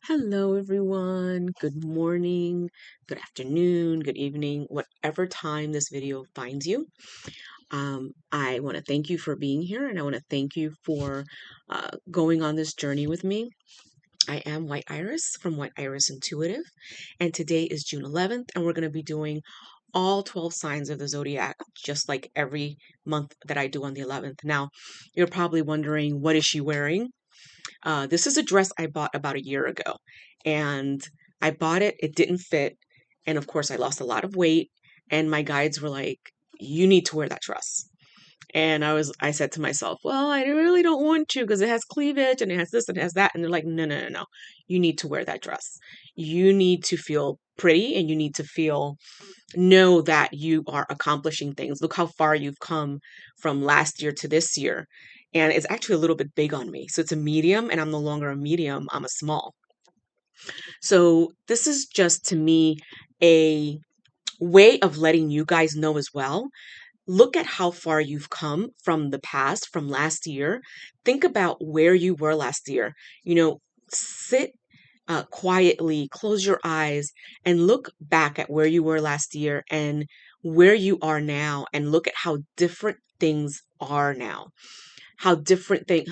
Hello, everyone. Good morning, good afternoon, good evening, whatever time this video finds you. I want to thank you for being here, and I want to thank you for going on this journey with me. I am White Iris from White Iris Intuitive, and today is June 11th, and we're going to be doing all 12 signs of the Zodiac, just like every month that I do on the 11th. Now, you're probably wondering, what is she wearing? This is a dress I bought about a year ago, and I bought it, it didn't fit, and of course I lost a lot of weight, and my guides were like, you need to wear that dress. And I said to myself, well, I really don't want to because it has cleavage and it has this and it has that. And they're like, no, no, no, no. You need to wear that dress. You need to feel pretty and you need to know that you are accomplishing things. Look how far you've come from last year to this year. And it's actually a little bit big on me. So it's a medium, and I'm no longer a medium, I'm a small. So this is just to me a way of letting you guys know as well. Look at how far you've come from the past, from last year. Think about where you were last year. Sit quietly, close your eyes, and look back at where you were last year and where you are now, and look at how different things are now. How different things.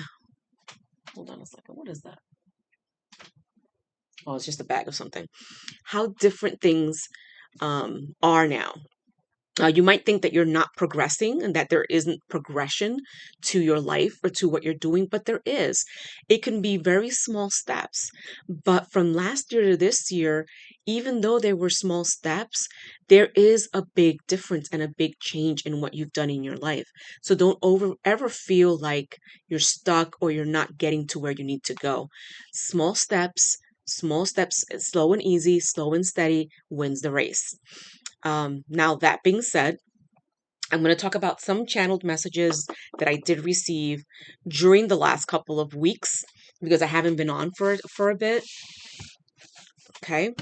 Hold on a second. What is that? Oh, it's just a bag of something. How different things are now. You might think that you're not progressing and that there isn't progression to your life or to what you're doing, but there is. It can be very small steps. But from last year to this year, even though there were small steps, there is a big difference and a big change in what you've done in your life. So don't ever feel like you're stuck or you're not getting to where you need to go. Small steps, slow and easy, slow and steady wins the race. Now, that being said, I'm going to talk about some channeled messages that I did receive during the last couple of weeks because I haven't been on for a bit. Okay.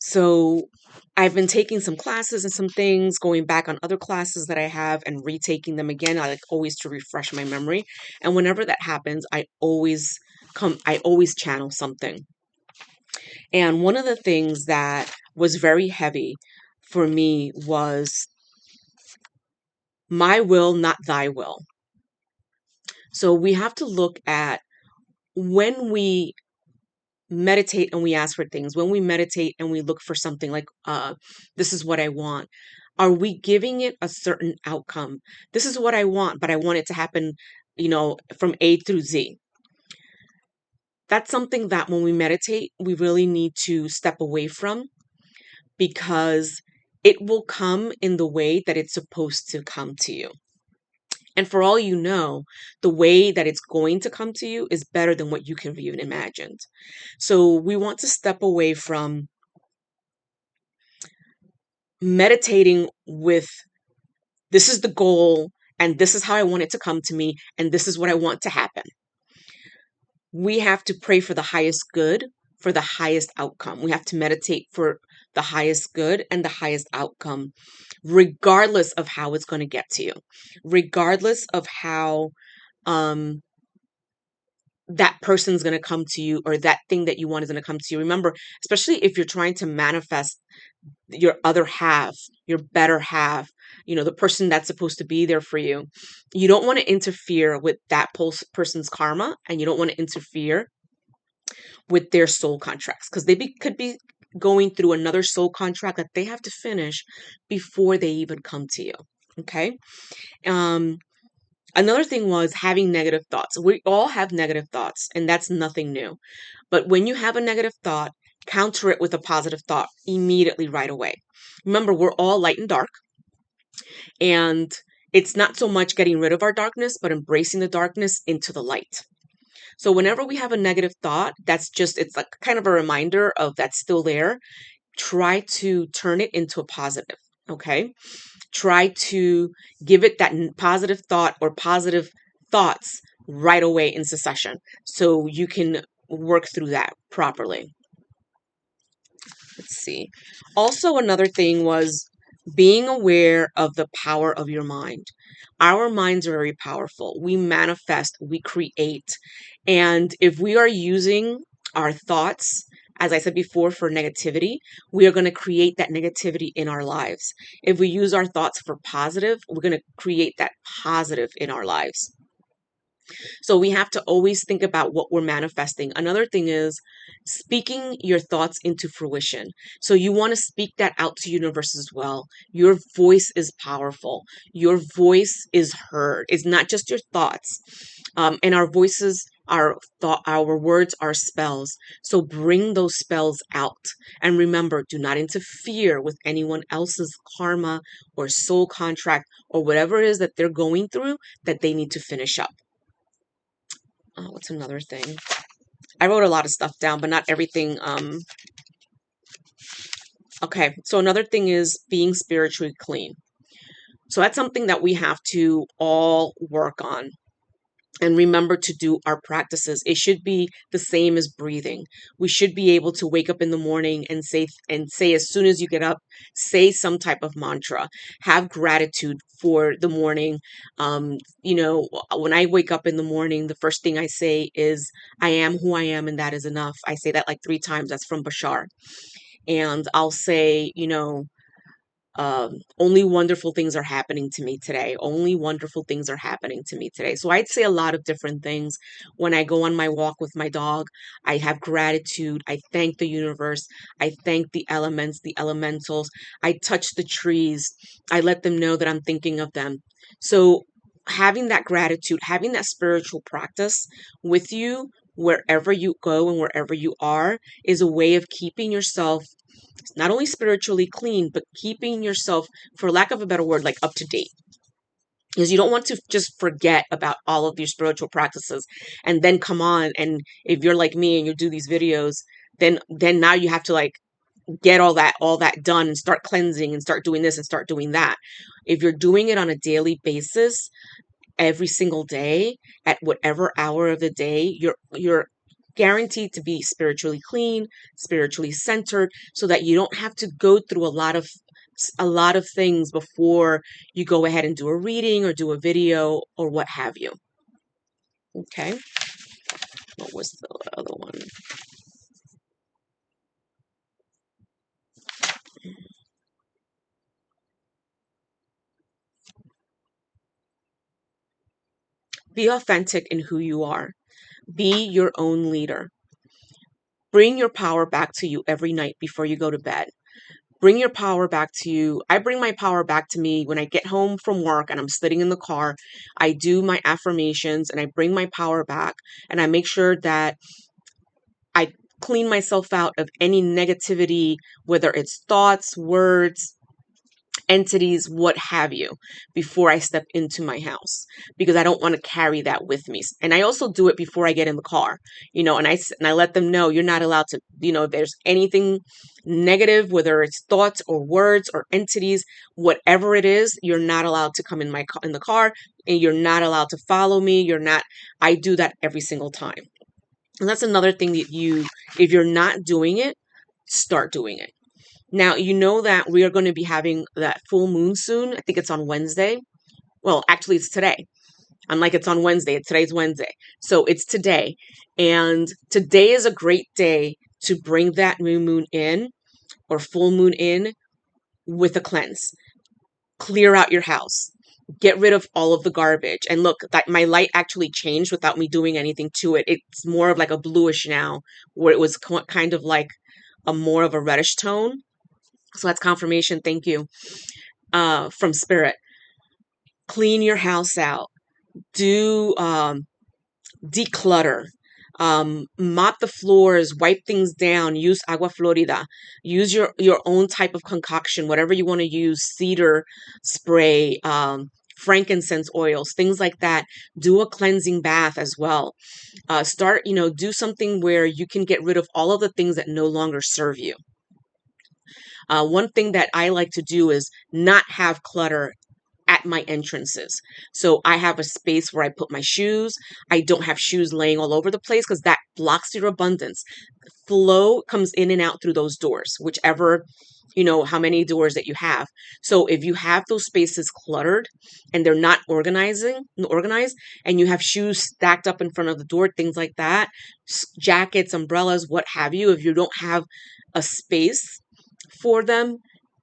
So I've been taking some classes and some things, going back on other classes that I have and retaking them again. I like always to refresh my memory. And whenever that happens, I always channel something. And one of the things that was very heavy for me was my will, not thy will. So we have to look at when we meditate and we ask for things, when we meditate and we look for something like, this is what I want. Are we giving it a certain outcome? This is what I want, but I want it to happen, from A through Z. That's something that when we meditate, we really need to step away from, because it will come in the way that it's supposed to come to you. And for all you know, the way that it's going to come to you is better than what you can have even imagined. So we want to step away from meditating with, this is the goal, and this is how I want it to come to me, and this is what I want to happen. We have to pray for the highest good, for the highest outcome. We have to meditate for the highest good and the highest outcome, regardless of how it's going to get to you, regardless of how that person's going to come to you or that thing that you want is going to come to you. Remember, especially if you're trying to manifest your other half, your better half, the person that's supposed to be there for you, you don't want to interfere with that person's karma, and you don't want to interfere with their soul contracts, because could be going through another soul contract that they have to finish before they even come to you. Okay. Another thing was having negative thoughts. We all have negative thoughts, and that's nothing new. But when you have a negative thought, counter it with a positive thought immediately, right away. Remember, we're all light and dark, and it's not so much getting rid of our darkness, but embracing the darkness into the light. So whenever we have a negative thought, it's like kind of a reminder of that's still there. Try to turn it into a positive. Okay. Try to give it that positive thought or positive thoughts right away in succession, so you can work through that properly. Let's see. Also, another thing was being aware of the power of your mind. Our minds are very powerful. We manifest, we create. And if we are using our thoughts, as I said before, for negativity, we are going to create that negativity in our lives. If we use our thoughts for positive, we're going to create that positive in our lives. So we have to always think about what we're manifesting. Another thing is speaking your thoughts into fruition. So you want to speak that out to universe as well. Your voice is powerful. Your voice is heard. It's not just your thoughts. And our voices, our words are spells. So bring those spells out. And remember, do not interfere with anyone else's karma or soul contract or whatever it is that they're going through that they need to finish up. What's another thing? I wrote a lot of stuff down, but not everything. Okay, so another thing is being spiritually clean. So that's something that we have to all work on. And remember to do our practices. It should be the same as breathing. We should be able to wake up in the morning and say as soon as you get up, say some type of mantra. Have gratitude for the morning. When I wake up in the morning, the first thing I say is, I am who I am, and that is enough. I say that like 3 times. That's from Bashar. And I'll say, only wonderful things are happening to me today. Only wonderful things are happening to me today. So I'd say a lot of different things. When I go on my walk with my dog, I have gratitude. I thank the universe. I thank the elements, the elementals. I touch the trees. I let them know that I'm thinking of them. So having that gratitude, having that spiritual practice with you wherever you go and wherever you are is a way of keeping yourself not only spiritually clean, but keeping yourself, for lack of a better word, like up to date. Because you don't want to just forget about all of your spiritual practices and then come on. And if you're like me and you do these videos, then now you have to like get all that done and start cleansing and start doing this and start doing that. If you're doing it on a daily basis, every single day, at whatever hour of the day, you're guaranteed to be spiritually clean, spiritually centered, so that you don't have to go through a lot of things before you go ahead and do a reading or do a video or what have you. Okay. What was the other one? Be authentic in who you are. Be your own leader. Bring your power back to you every night before you go to bed. Bring your power back to you. I bring my power back to me when I get home from work and I'm sitting in the car. I do my affirmations and I bring my power back and I make sure that I clean myself out of any negativity, whether it's thoughts, words, entities, what have you, before I step into my house, because I don't want to carry that with me. And I also do it before I get in the car, and I let them know you're not allowed to, if there's anything negative, whether it's thoughts or words or entities, whatever it is, you're not allowed to come in the car, and you're not allowed to follow me. I do that every single time. And that's another thing that if you're not doing it, start doing it. Now, you know that we are going to be having that full moon soon. I think it's on Wednesday. Well, actually, it's today. Unlike it's on Wednesday, today's Wednesday. So it's today. And today is a great day to bring that new moon in or full moon in with a cleanse. Clear out your house. Get rid of all of the garbage. And look, that my light actually changed without me doing anything to it. It's more of like a bluish now, where it was kind of like a more of a reddish tone. So that's confirmation. Thank you. From Spirit. Clean your house out. Do declutter. Mop the floors, wipe things down, use agua florida, use your own type of concoction, whatever you want to use, cedar spray, frankincense oils, things like that. Do a cleansing bath as well. Do something where you can get rid of all of the things that no longer serve you. One thing that I like to do is not have clutter at my entrances. So I have a space where I put my shoes. I don't have shoes laying all over the place because that blocks your abundance. Flow comes in and out through those doors, whichever, how many doors that you have. So if you have those spaces cluttered and they're not organized, and you have shoes stacked up in front of the door, things like that, jackets, umbrellas, what have you, if you don't have a space for them,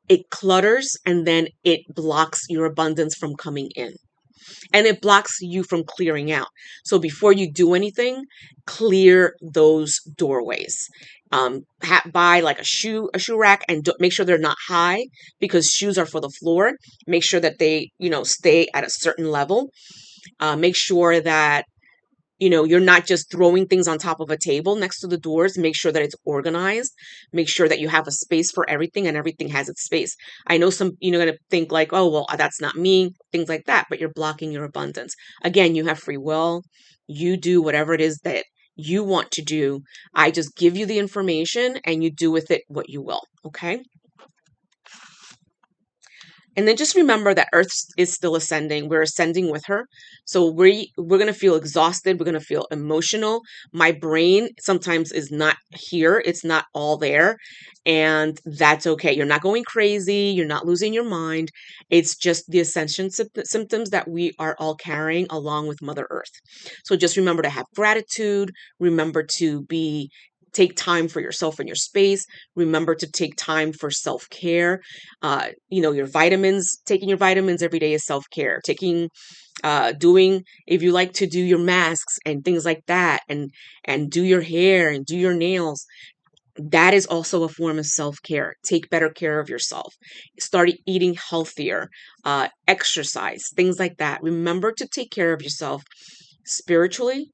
it clutters and then it blocks your abundance from coming in, and it blocks you from clearing out. So before you do anything, clear those doorways. Buy like a shoe rack, and make sure they're not high, because shoes are for the floor. Make sure that they, stay at a certain level. Make sure that you're not just throwing things on top of a table next to the doors. Make sure that it's organized. Make sure that you have a space for everything and everything has its space. I know some, going to think like, oh, well, that's not me, things like that, but you're blocking your abundance. Again, you have free will. You do whatever it is that you want to do. I just give you the information and you do with it what you will. Okay. And then just remember that Earth is still ascending. We're ascending with her. So we're going to feel exhausted. We're going to feel emotional. My brain sometimes is not here. It's not all there. And that's okay. You're not going crazy. You're not losing your mind. It's just the ascension symptoms that we are all carrying along with Mother Earth. So just remember to have gratitude. Remember to take time for yourself and your space. Remember to take time for self-care. Your vitamins, taking your vitamins every day is self-care. Doing, if you like to do your masks and things like that, and do your hair and do your nails, that is also a form of self-care. Take better care of yourself. Start eating healthier, exercise, things like that. Remember to take care of yourself spiritually,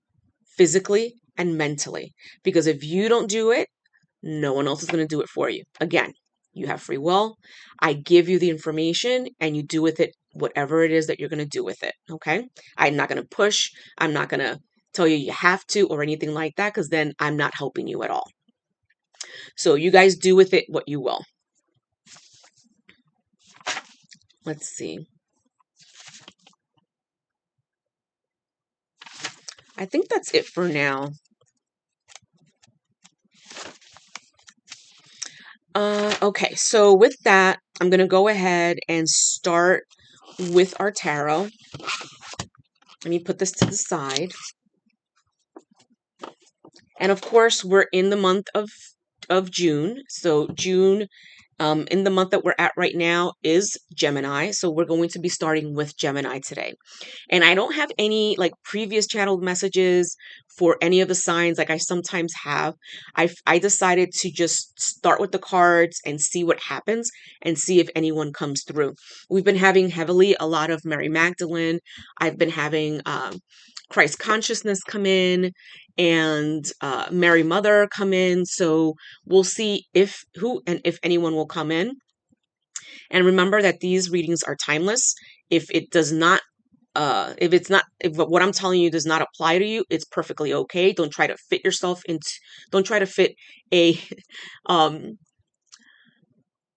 physically, and mentally. Because if you don't do it, no one else is going to do it for you. Again, you have free will. I give you the information and you do with it whatever it is that you're going to do with it. Okay. I'm not going to push. I'm not going to tell you you have to or anything like that, because then I'm not helping you at all. So you guys do with it what you will. Let's see. I think that's it for now. Okay, so with that, I'm going to go ahead and start with our tarot. Let me put this to the side. And of course, we're in the month of June. So June, in the month that we're at right now, is Gemini. So we're going to be starting with Gemini today. And I don't have any like previous channeled messages for any of the signs like I sometimes have. I decided to just start with the cards and see what happens and see if anyone comes through. We've been having heavily a lot of Mary Magdalene. I've been having Christ consciousness come in, and Mary Mother come in. So we'll see if anyone will come in. And remember that these readings are timeless. If it does not, if what I'm telling you does not apply to you, it's perfectly okay. Don't try to fit yourself into, don't try to fit a,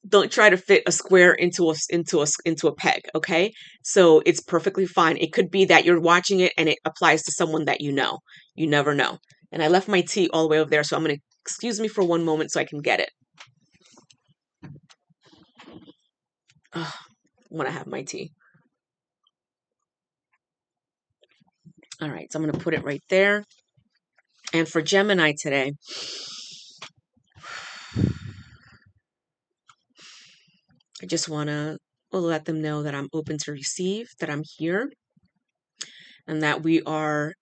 don't try to fit a square into a peg. Okay. So it's perfectly fine. It could be that you're watching it and it applies to someone that you know. You never know. And I left my tea all the way over there, so I'm going to excuse me for one moment so I can get it. When I have my tea. All right, so I'm going to put it right there. And for Gemini today, I just want to let them know that I'm open to receive, that I'm here, and that we are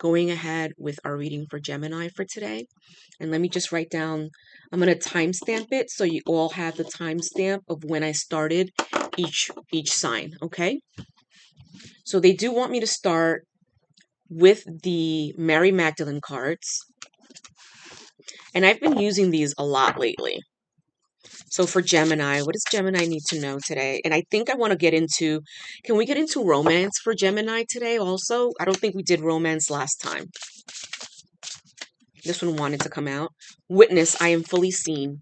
going ahead with our reading for Gemini for today. And let me just write down, I'm going to timestamp it so you all have the timestamp of when I started each sign, okay? So they do want me to start with the Mary Magdalene cards. And I've been using these a lot lately. So for Gemini, what does Gemini need to know today? And I think I want to get into, can we get into romance for Gemini today also? I don't think we did romance last time. This one wanted to come out. Witness, I am fully seen.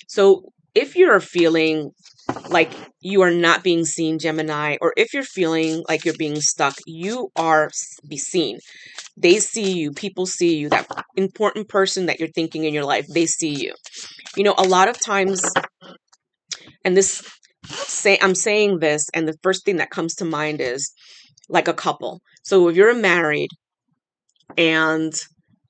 So if you're feeling like you are not being seen, Gemini, or if you're feeling like you're being stuck, you are be seen. They see you. People see you. That important person that you're thinking in your life, they see you. You know, a lot of times, and I'm saying this, and the first thing that comes to mind is like a couple. So if you're married and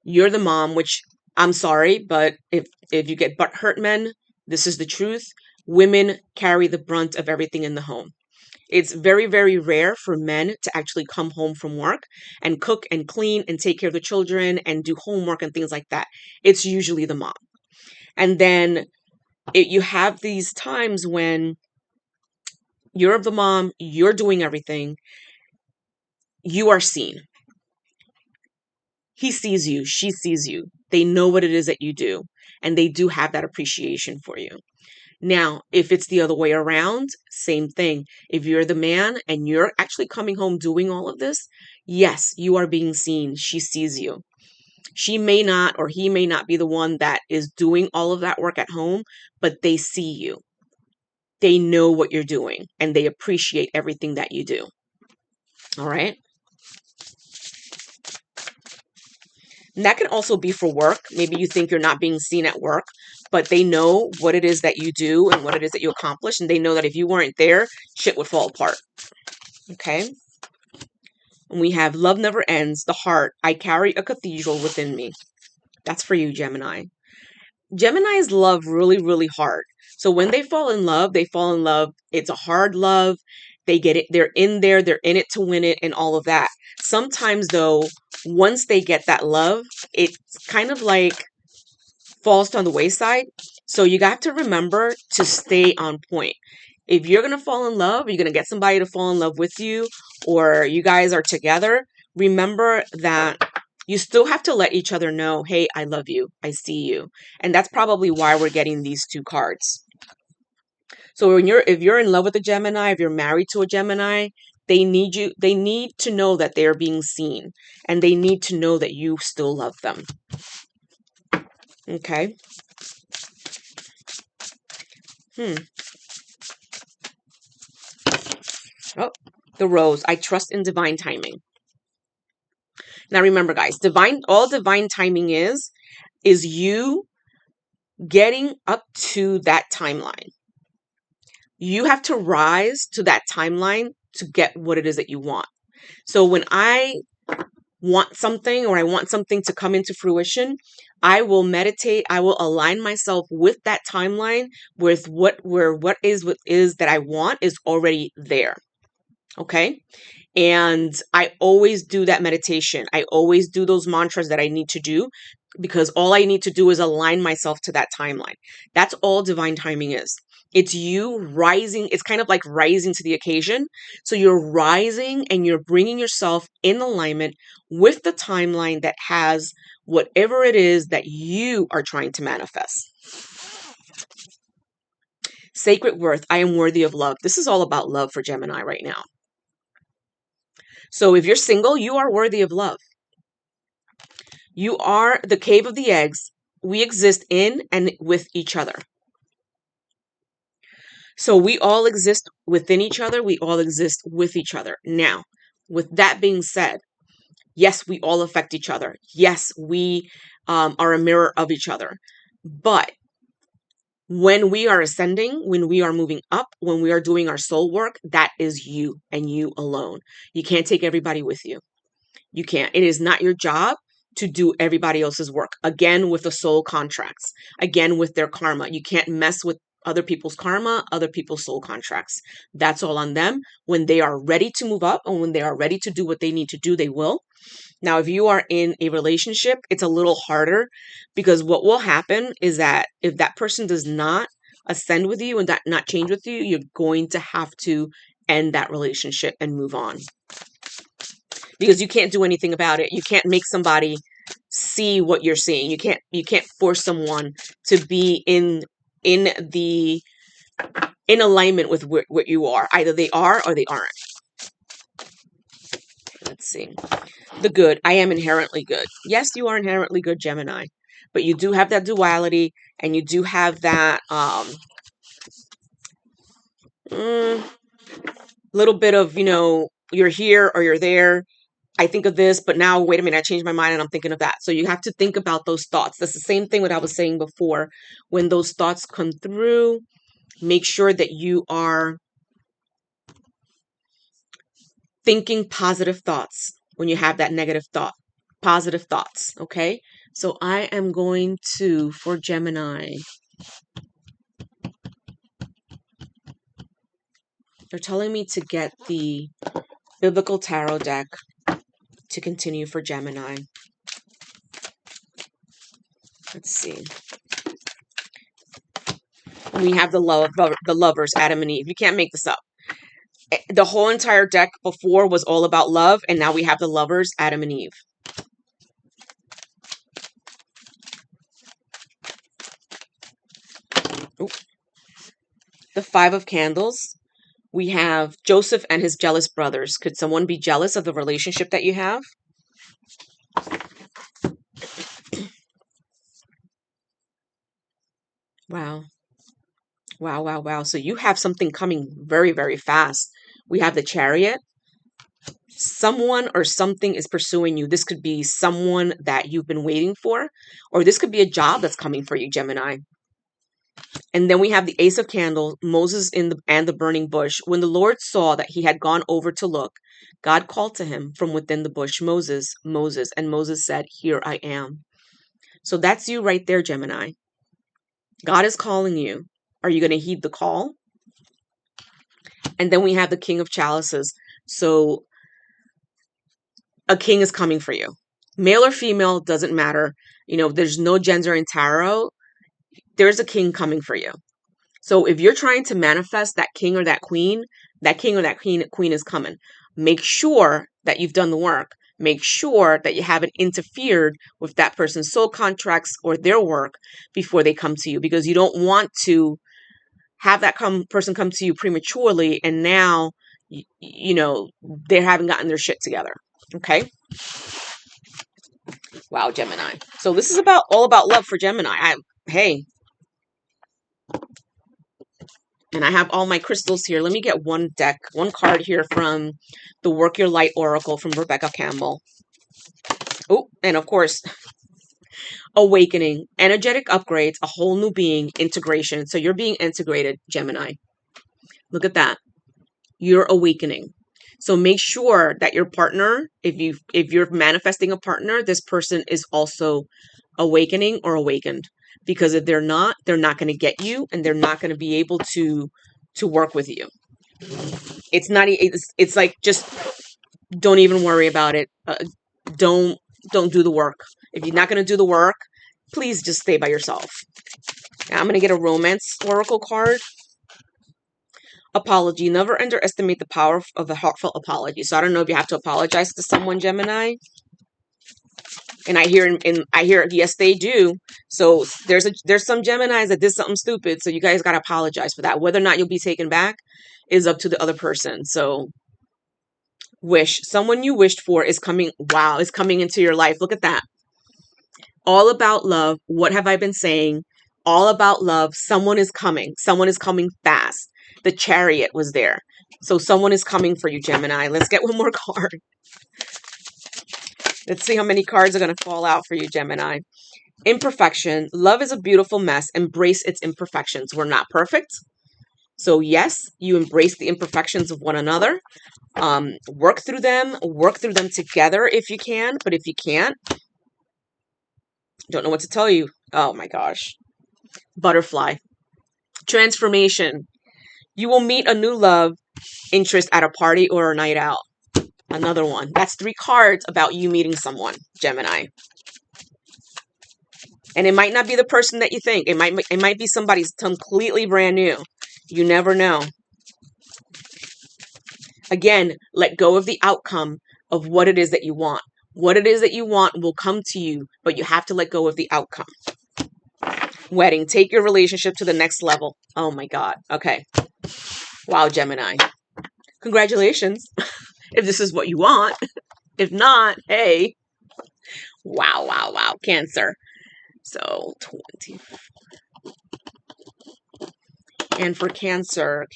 you're the mom, which I'm sorry, but if you get butthurt men, this is the truth. Women carry the brunt of everything in the home. It's very, very rare for men to actually come home from work and cook and clean and take care of the children and do homework and things like that. It's usually the mom. And then you have these times when you're the mom, you're doing everything, you are seen. He sees you, she sees you. They know what it is that you do, and they do have that appreciation for you. Now, if it's the other way around, same thing. If you're the man and you're actually coming home doing all of this, yes, you are being seen. She sees you. She may not, or he may not be the one that is doing all of that work at home, but they see you. They know what you're doing and they appreciate everything that you do. All right. And that can also be for work. Maybe you think you're not being seen at work, but they know what it is that you do and what it is that you accomplish. And they know that if you weren't there, shit would fall apart. Okay. And we have love never ends, the heart. I carry a cathedral within me. That's for you, Gemini. Geminis love really, really hard. So when they fall in love, they fall in love. It's a hard love. They get it. They're in there. They're in it to win it and all of that. Sometimes though, once they get that love, it's kind of like falls on the wayside. So you got to remember to stay on point. If you're going to fall in love, you're going to get somebody to fall in love with you, or you guys are together, remember that you still have to let each other know, hey, I love you. I see you. And that's probably why we're getting these two cards. So if you're in love with a Gemini, if you're married to a Gemini, they need to know that they're being seen, and they need to know that you still love them. Okay. Oh, the rose. I trust in divine timing. Now remember, guys, all divine timing is you getting up to that timeline. You have to rise to that timeline to get what it is that you want. So when I want something, or I want something to come into fruition, I will meditate. I will align myself with that timeline with what is that I want is already there. Okay. And I always do that meditation. I always do those mantras that I need to do, because all I need to do is align myself to that timeline. That's all divine timing is. It's you rising. It's kind of like rising to the occasion. So you're rising and you're bringing yourself in alignment with the timeline that has whatever it is that you are trying to manifest. Sacred worth. I am worthy of love. This is all about love for Gemini right now. So if you're single, you are worthy of love. You are the cave of the eggs. We exist in and with each other. So we all exist within each other. We all exist with each other. Now, with that being said, yes, we all affect each other. Yes, we are a mirror of each other. But when we are ascending, when we are moving up, when we are doing our soul work, that is you and you alone. You can't take everybody with you. You can't. It is not your job to do everybody else's work. Again, with the soul contracts. Again, with their karma. You can't mess with other people's karma, other people's soul contracts. That's all on them. When they are ready to move up and when they are ready to do what they need to do, they will. Now, if you are in a relationship, it's a little harder, because what will happen is that if that person does not ascend with you and not change with you, you're going to have to end that relationship and move on. Because you can't do anything about it. You can't make somebody see what you're seeing. You can't force someone to be in alignment with what you are. Either they are or they aren't. Let's see. The good. I am inherently good. Yes, you are inherently good, Gemini. But you do have that duality, and you do have that Little bit of, you're here or you're there. I think of this, but now, wait a minute, I changed my mind and I'm thinking of that. So you have to think about those thoughts. That's the same thing what I was saying before. When those thoughts come through, make sure that you are thinking positive thoughts when you have that negative thought. Positive thoughts, okay? So I am going to, for Gemini, they're telling me to get the Biblical Tarot deck to continue for Gemini. Let's see. We have the lovers, Adam and Eve. You can't make this up. The whole entire deck before was all about love, and now we have the lovers, Adam and Eve. Ooh. The Five of Candles. We have Joseph and his jealous brothers. Could someone be jealous of the relationship that you have? Wow. Wow, wow, wow. So you have something coming very, very fast. We have the Chariot. Someone or something is pursuing you. This could be someone that you've been waiting for, or this could be a job that's coming for you, Gemini. And then we have the Ace of Candles, Moses and the burning bush. When the Lord saw that he had gone over to look, God called to him from within the bush, Moses, Moses. And Moses said, here I am. So that's you right there, Gemini. God is calling you. Are you going to heed the call? And then we have the King of Chalices. So a king is coming for you. Male or female, doesn't matter. There's no gender in tarot. There's a king coming for you. So if you're trying to manifest that king or that queen is coming. Make sure that you've done the work. Make sure that you haven't interfered with that person's soul contracts or their work before they come to you, because you don't want to have that person come to you prematurely and now, they haven't gotten their shit together. Okay? Wow, Gemini. So this is all about love for Gemini. Hey. And I have all my crystals here. Let me get one card here from the Work Your Light Oracle from Rebecca Campbell. Oh, and of course, awakening, energetic upgrades, a whole new being, integration. So you're being integrated, Gemini. Look at that. You're awakening. So make sure that your partner, if you're manifesting a partner, this person is also awakening or awakened. Because if they're not going to get you, and they're not going to be able to work with you. It's like, just don't even worry about it. Don't do the work. If you're not going to do the work, please just stay by yourself. Now I'm going to get a romance oracle card. Apology. Never underestimate the power of a heartfelt apology. So I don't know if you have to apologize to someone, Gemini. And I hear yes, they do. So there's some Geminis that did something stupid. So you guys got to apologize for that. Whether or not you'll be taken back is up to the other person. So someone you wished for is coming. Wow, is coming into your life. Look at that. All about love. What have I been saying? All about love. Someone is coming. Someone is coming fast. The Chariot was there. So someone is coming for you, Gemini. Let's get one more card. Let's see how many cards are going to fall out for you, Gemini. Imperfection. Love is a beautiful mess. Embrace its imperfections. We're not perfect. So yes, you embrace the imperfections of one another. Work through them together if you can. But if you can't, don't know what to tell you. Oh my gosh. Butterfly. Transformation. You will meet a new love interest at a party or a night out. Another one. That's 3 cards about you meeting someone, Gemini. And it might not be the person that you think. It might be somebody completely brand new. You never know. Again, let go of the outcome of what it is that you want. What it is that you want will come to you, but you have to let go of the outcome. Wedding. Take your relationship to the next level. Oh my God. Okay. Wow, Gemini. Congratulations. If this is what you want. If not, hey. Wow, wow, wow. Cancer. So 20. And for Cancer,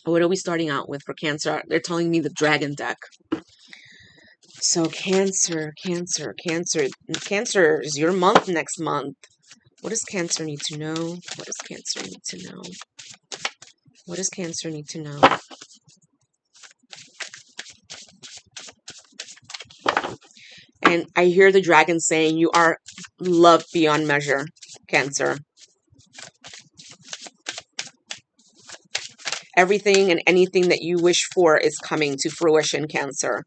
what are we starting out with for Cancer? They're telling me the Dragon deck. So Cancer is your month next month. What does Cancer need to know? What does Cancer need to know? What does Cancer need to know? And I hear the dragon saying, you are loved beyond measure, Cancer. Everything and anything that you wish for is coming to fruition, Cancer.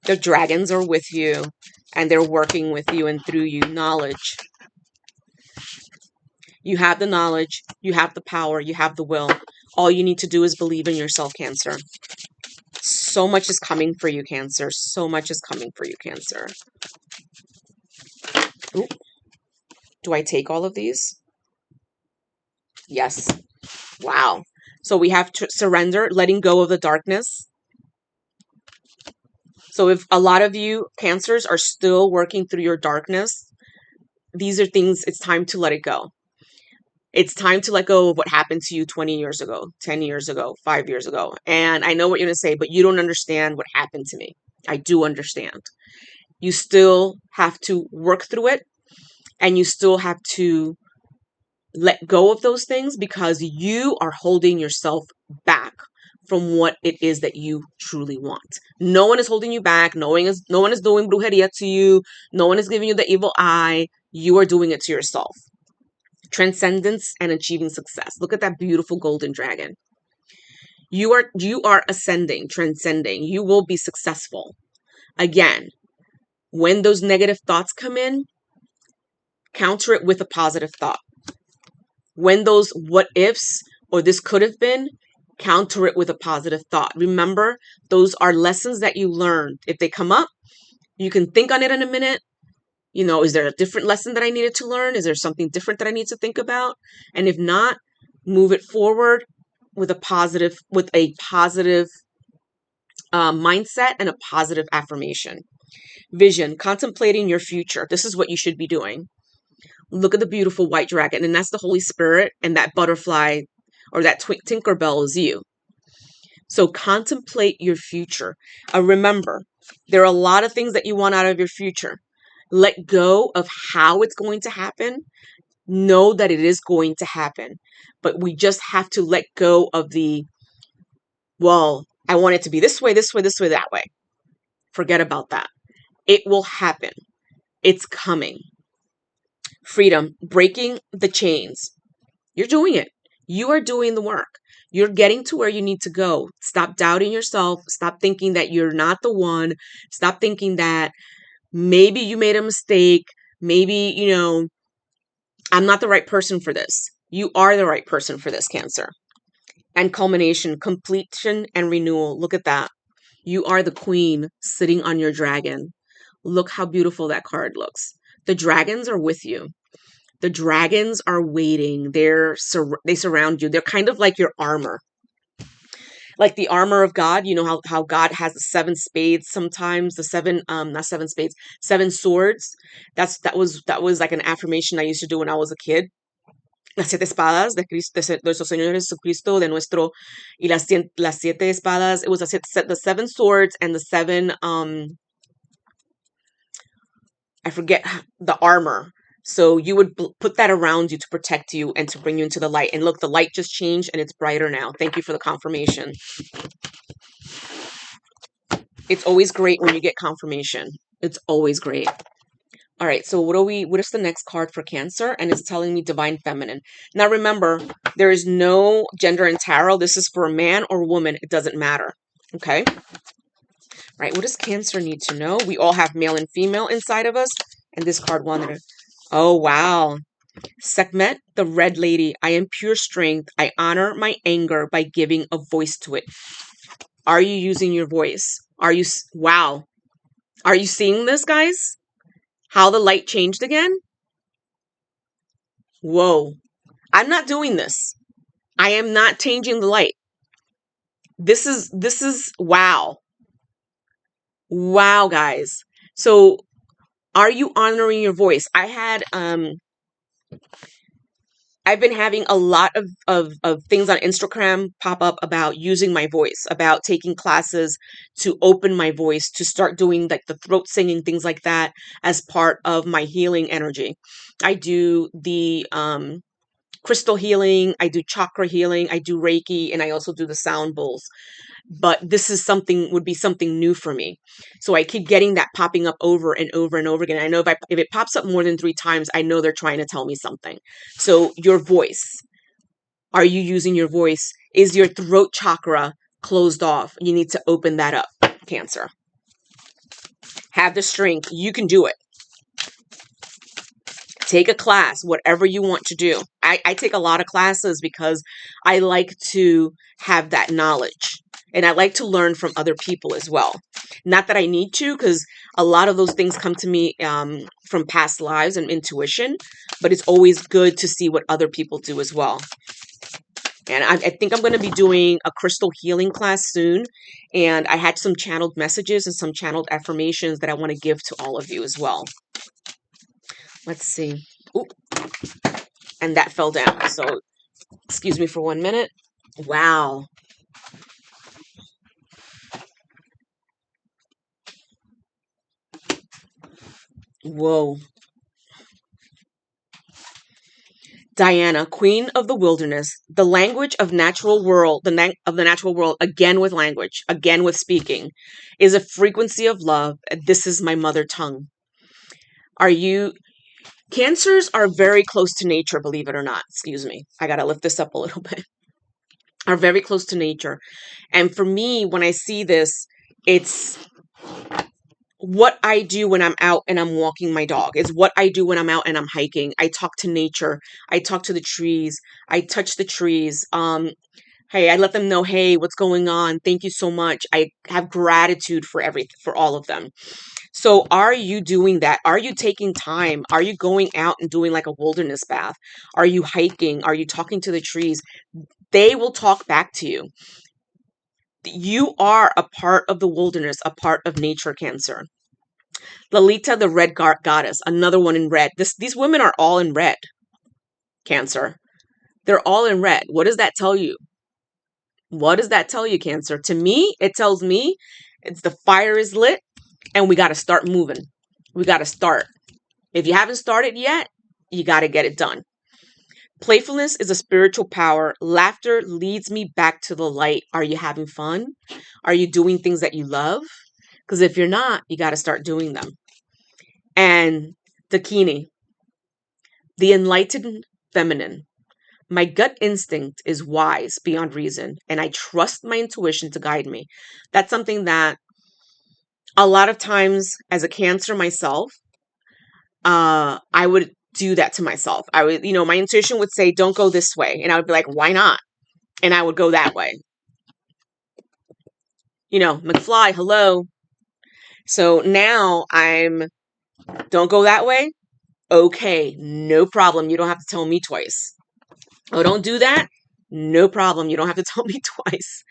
The dragons are with you, and they're working with you and through you. Knowledge. You have the knowledge, you have the power, you have the will. All you need to do is believe in yourself, Cancer. So much is coming for you, Cancer. So much is coming for you, Cancer. Ooh. Do I take all of these? Yes. Wow. So we have to surrender, letting go of the darkness. So if a lot of you Cancers are still working through your darkness, these are things, it's time to let it go. It's time to let go of what happened to you 20 years ago, 10 years ago, 5 years ago. And I know what you're going to say, but you don't understand what happened to me. I do understand. You still have to work through it, and you still have to let go of those things because you are holding yourself back from what it is that you truly want. No one is holding you back. No one is doing brujeria to you. No one is giving you the evil eye. You are doing it to yourself. Transcendence and achieving success. Look at that beautiful golden dragon. You are ascending, transcending. You will be successful. Again, when those negative thoughts come in, counter it with a positive thought. When those what ifs or this could have been, counter it with a positive thought. Remember, those are lessons that you learned. If they come up, you can think on it in a minute. You know, is there a different lesson that I needed to learn? Is there something different that I need to think about? And if not, move it forward with a positive mindset and a positive affirmation. Vision, contemplating your future. This is what you should be doing. Look at the beautiful white dragon, and that's the Holy Spirit, and that butterfly or that Tinkerbell is you. So contemplate your future. Remember, there are a lot of things that you want out of your future. Let go of how it's going to happen. Know that it is going to happen. But we just have to let go of the, well, I want it to be this way, that way. Forget about that. It will happen. It's coming. Freedom, breaking the chains. You're doing it. You are doing the work. You're getting to where you need to go. Stop doubting yourself. Stop thinking that you're not the one. Stop thinking that maybe you made a mistake. Maybe, I'm not the right person for this. You are the right person for this, Cancer. And culmination, completion, and renewal. Look at that. You are the queen sitting on your dragon. Look how beautiful that card looks. The dragons are with you. The dragons are waiting. They surround you. They're kind of like your armor. Like the armor of God. You know how God has the 7 spades sometimes, the 7 not 7 spades, 7 swords. That was like an affirmation I used to do when I was a kid. Las 7 espadas de Cristo, de nuestro Señor Jesucristo, de nuestro, y las 7 espadas. It was the 7 swords and the 7 I forget the armor. So you would put that around you to protect you and to bring you into the light. And look, the light just changed and it's brighter now. Thank you for the confirmation. It's always great when you get confirmation. It's always great. All right, so what is the next card for Cancer? And it's telling me Divine Feminine. Now remember, there is no gender in tarot. This is for a man or woman. It doesn't matter. Okay? All right, what does Cancer need to know? We all have male and female inside of us. And this card wanted to... Oh, wow. Sekhmet, the Red Lady. I am pure strength. I honor my anger by giving a voice to it. Are you using your voice? Wow. Are you seeing this, guys? How the light changed again? Whoa. I'm not doing this. I am not changing the light. This is wow. Wow, guys. So I've been having a lot of things on Instagram pop up about using my voice, about taking classes to open my voice, to start doing like the throat singing, things like that as part of my healing energy. I do the crystal healing, I do chakra healing, I do Reiki, and I also do the sound bowls. But this is would be something new for me. So I keep getting that popping up over and over and over again. I know if it pops up more than 3 times, I know they're trying to tell me something. So your voice, are you using your voice? Is your throat chakra closed off? You need to open that up, Cancer. Have the strength. You can do it. Take a class, whatever you want to do. I take a lot of classes because I like to have that knowledge. And I like to learn from other people as well. Not that I need to, because a lot of those things come to me from past lives and intuition. But it's always good to see what other people do as well. And I think I'm going to be doing a crystal healing class soon. And I had some channeled messages and some channeled affirmations that I want to give to all of you as well. Let's see. Ooh. And that fell down. So excuse me for 1 minute. Wow. Whoa. Diana, Queen of the Wilderness, the language of natural world, of the natural world, again with language, again with speaking, is a frequency of love. This is my mother tongue. Cancers are very close to nature, believe it or not. Excuse me. I got to lift this up a little bit. Are very close to nature. And for me, when I see this, it's what I do when I'm out and I'm walking my dog. It's what I do when I'm out and I'm hiking. I talk to nature. I talk to the trees. I touch the trees. Hey, I let them know, hey, what's going on? Thank you so much. I have gratitude for all of them. So are you doing that? Are you taking time? Are you going out and doing like a wilderness bath? Are you hiking? Are you talking to the trees? They will talk back to you. You are a part of the wilderness, a part of nature, Cancer. Lalita, the red goddess, another one in red. These women are all in red, Cancer. They're all in red. What does that tell you? What does that tell you, Cancer? To me, it tells me it's the fire is lit and we got to start moving. We got to start. If you haven't started yet, you got to get it done. Playfulness is a spiritual power. Laughter leads me back to the light. Are you having fun? Are you doing things that you love? Because if you're not, you got to start doing them. And Dakini, the enlightened feminine. My gut instinct is wise beyond reason, and I trust my intuition to guide me. That's something that a lot of times as a Cancer myself, I would do that to myself. I would, my intuition would say, don't go this way. And I would be like, why not? And I would go that way. McFly, hello. So now don't go that way. Okay, no problem. You don't have to tell me twice. Oh, don't do that. No problem. You don't have to tell me twice.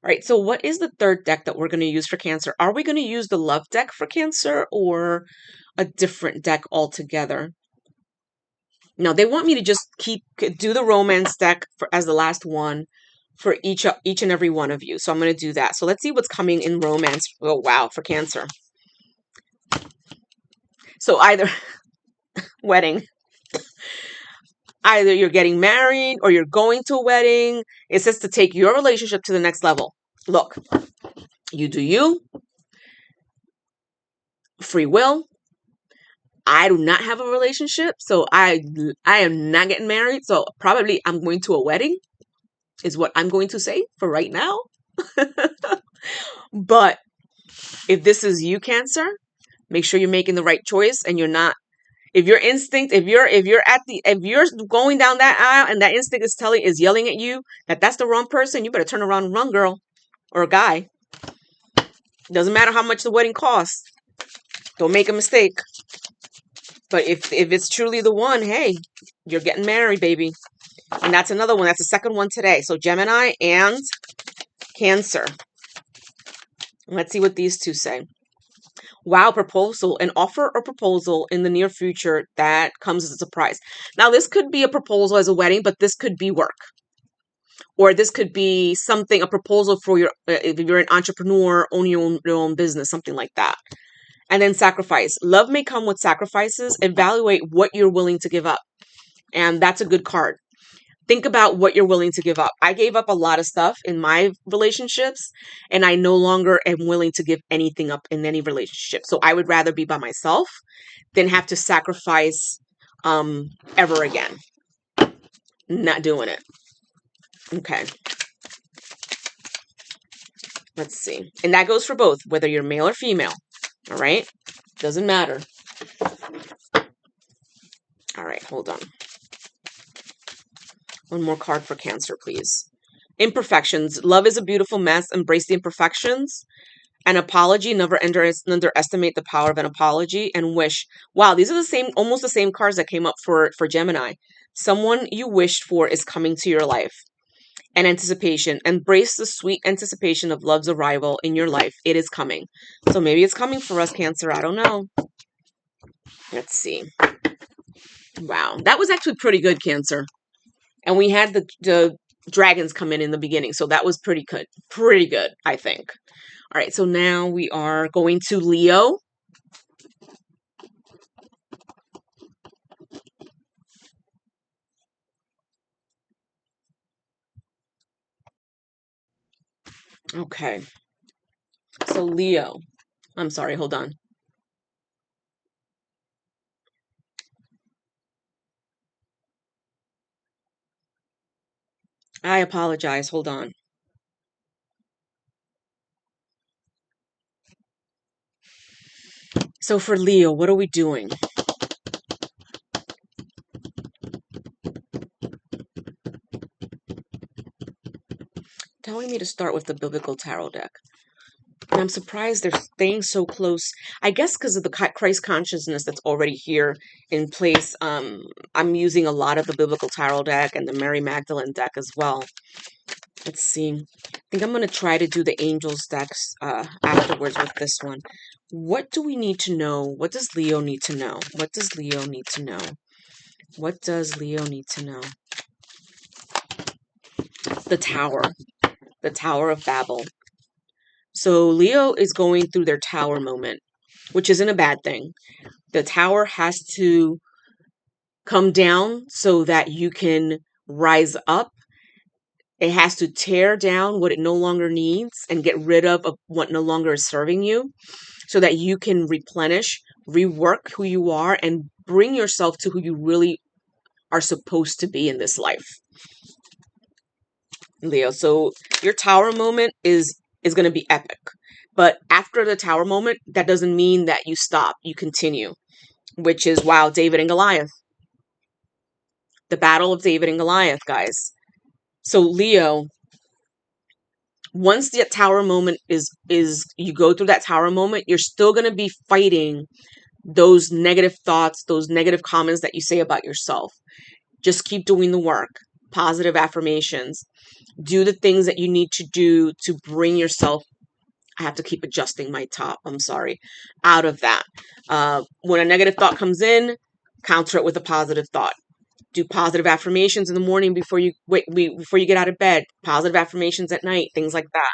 All right. So what is the third deck that we're going to use for Cancer? Are we going to use the love deck for Cancer or a different deck altogether? No, they want me to just do the romance deck as the last one for each and every one of you. So I'm going to do that. So let's see what's coming in romance. Oh, wow. For Cancer. So either wedding. Either you're getting married or you're going to a wedding. It says to take your relationship to the next level. Look, you do you. Free will. I do not have a relationship, so I am not getting married. So probably I'm going to a wedding is what I'm going to say for right now. But if this is you, Cancer, make sure you're making the right choice and you're not. If your instinct, if you're going down that aisle and that instinct is yelling at you that that's the wrong person, you better turn around and run, girl or guy. Doesn't matter how much the wedding costs. Don't make a mistake. But if it's truly the one, hey, you're getting married, baby. And that's another one. That's the second one today. So Gemini and Cancer. Let's see what these two say. Wow, proposal, an offer or proposal in the near future that comes as a surprise. Now, this could be a proposal as a wedding, but this could be work, or this could be something, a proposal for your, if you're an entrepreneur, own your own business, something like that. And then sacrifice. Love may come with sacrifices. Evaluate what you're willing to give up. And that's a good card. Think about what you're willing to give up. I gave up a lot of stuff in my relationships, and I no longer am willing to give anything up in any relationship. So I would rather be by myself than have to sacrifice ever again. Not doing it. Okay. Let's see. And that goes for both, whether you're male or female. All right. Doesn't matter. All right. Hold on. One more card for Cancer, please. Imperfections. Love is a beautiful mess. Embrace the imperfections. An apology. Never underestimate the power of an apology. And wish. Wow, these are the same, almost the same cards that came up for Gemini. Someone you wished for is coming to your life. And anticipation. Embrace the sweet anticipation of love's arrival in your life. It is coming. So maybe it's coming for us, Cancer. I don't know. Let's see. Wow, that was actually pretty good, Cancer. And we had the dragons come in the beginning, so that was pretty good. Pretty good, I think. All right, so now we are going to Leo. Okay. So Leo. I'm sorry, hold on. I apologize. Hold on. So for Leo, what are we doing? Telling me to start with the Biblical Tarot deck. And I'm surprised they're staying so close. I guess because of the Christ consciousness that's already here in place. I'm using a lot of the Biblical Tarot deck and the Mary Magdalene deck as well. Let's see. I think I'm going to try to do the Angels decks afterwards with this one. What do we need to know? What does Leo need to know? What does Leo need to know? What does Leo need to know? The Tower. The Tower of Babel. So Leo is going through their tower moment, which isn't a bad thing. The tower has to come down so that you can rise up. It has to tear down what it no longer needs and get rid of what no longer is serving you so that you can replenish, rework who you are, and bring yourself to who you really are supposed to be in this life. Leo, so your tower moment is going to be epic. But after the tower moment, that doesn't mean that you stop. You continue, which is, wow, David and Goliath. The battle of David and Goliath, guys. So Leo, once the tower moment is you go through that tower moment, you're still going to be fighting those negative thoughts, those negative comments that you say about yourself. Just keep doing the work. Positive affirmations. Do the things that you need to do to bring yourself, I have to keep adjusting my top, I'm sorry, out of that. When a negative thought comes in, counter it with a positive thought. Do positive affirmations in the morning before you before you get out of bed. Positive affirmations at night, things like that.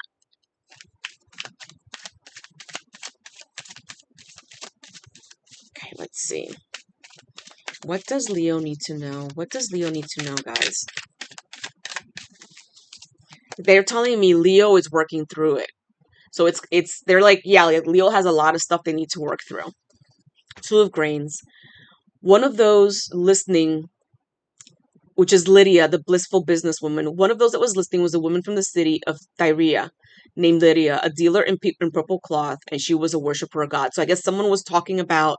Okay, let's see. What does Leo need to know? What does Leo need to know, guys? They're telling me Leo is working through it. So they're like, yeah, like Leo has a lot of stuff they need to work through. Two of Grains. One of those listening, which is Lydia, the blissful businesswoman. One of those that was listening was a woman from the city of Thyrea named Lydia, a dealer in purple cloth, and she was a worshiper of God. So I guess someone was talking about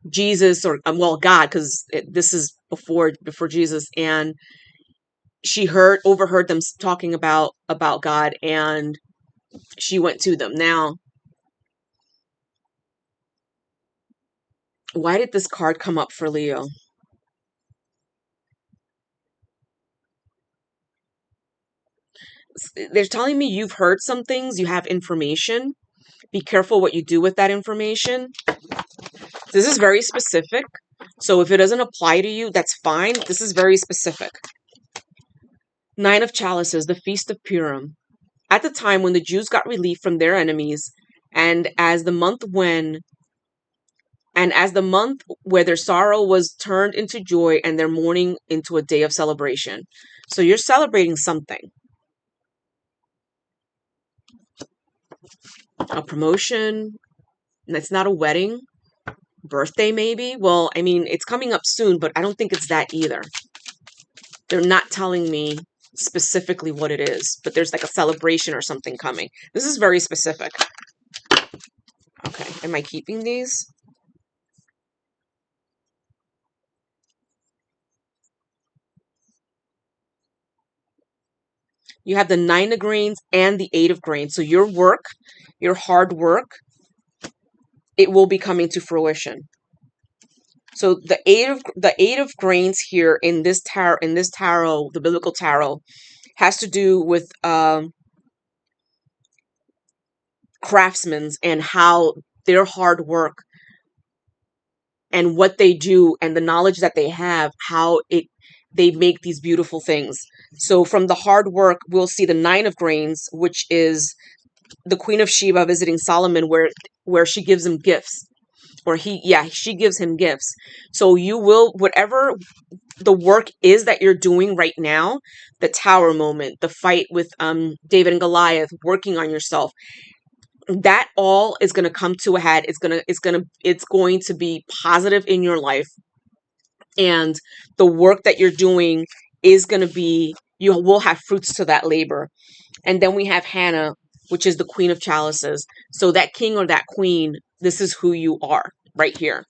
Jesus, or well, God, because this is before Jesus, and she overheard them talking about God, and she went to them. Now, why did this card come up for Leo? They're telling me you've heard some things, you have information, Be careful what you do with that information. This is very specific. So if it doesn't apply to you, that's fine. This is very specific. Nine of Chalices, the Feast of Purim. At the time when the Jews got relief from their enemies, and as the month where their sorrow was turned into joy and their mourning into a day of celebration. So you're celebrating something. A promotion. It's not a wedding. Birthday, maybe. Well, I mean, it's coming up soon, but I don't think it's that either. They're not telling me specifically what it is, but there's like a celebration or something coming. This is very specific. Okay, am I keeping these? You have the 9 of Grains and the 8 of Grains. So your work, your hard work, it will be coming to fruition. So the 8 of Grains here in this tarot, the biblical tarot, has to do with craftsmen and how their hard work and what they do and the knowledge that they have, they make these beautiful things. So from the hard work, we'll see the 9 of Grains, which is the Queen of Sheba visiting Solomon, where she gives him gifts, or she gives him gifts. So you will, whatever the work is that you're doing right now, the tower moment, the fight with David and Goliath, working on yourself, that all is going to come to a head. It's going to be positive in your life. And the work that you're doing is going to be, you will have fruits to that labor. And then we have Hannah, which is the Queen of Chalices. So that king or that queen, this is who you are right here.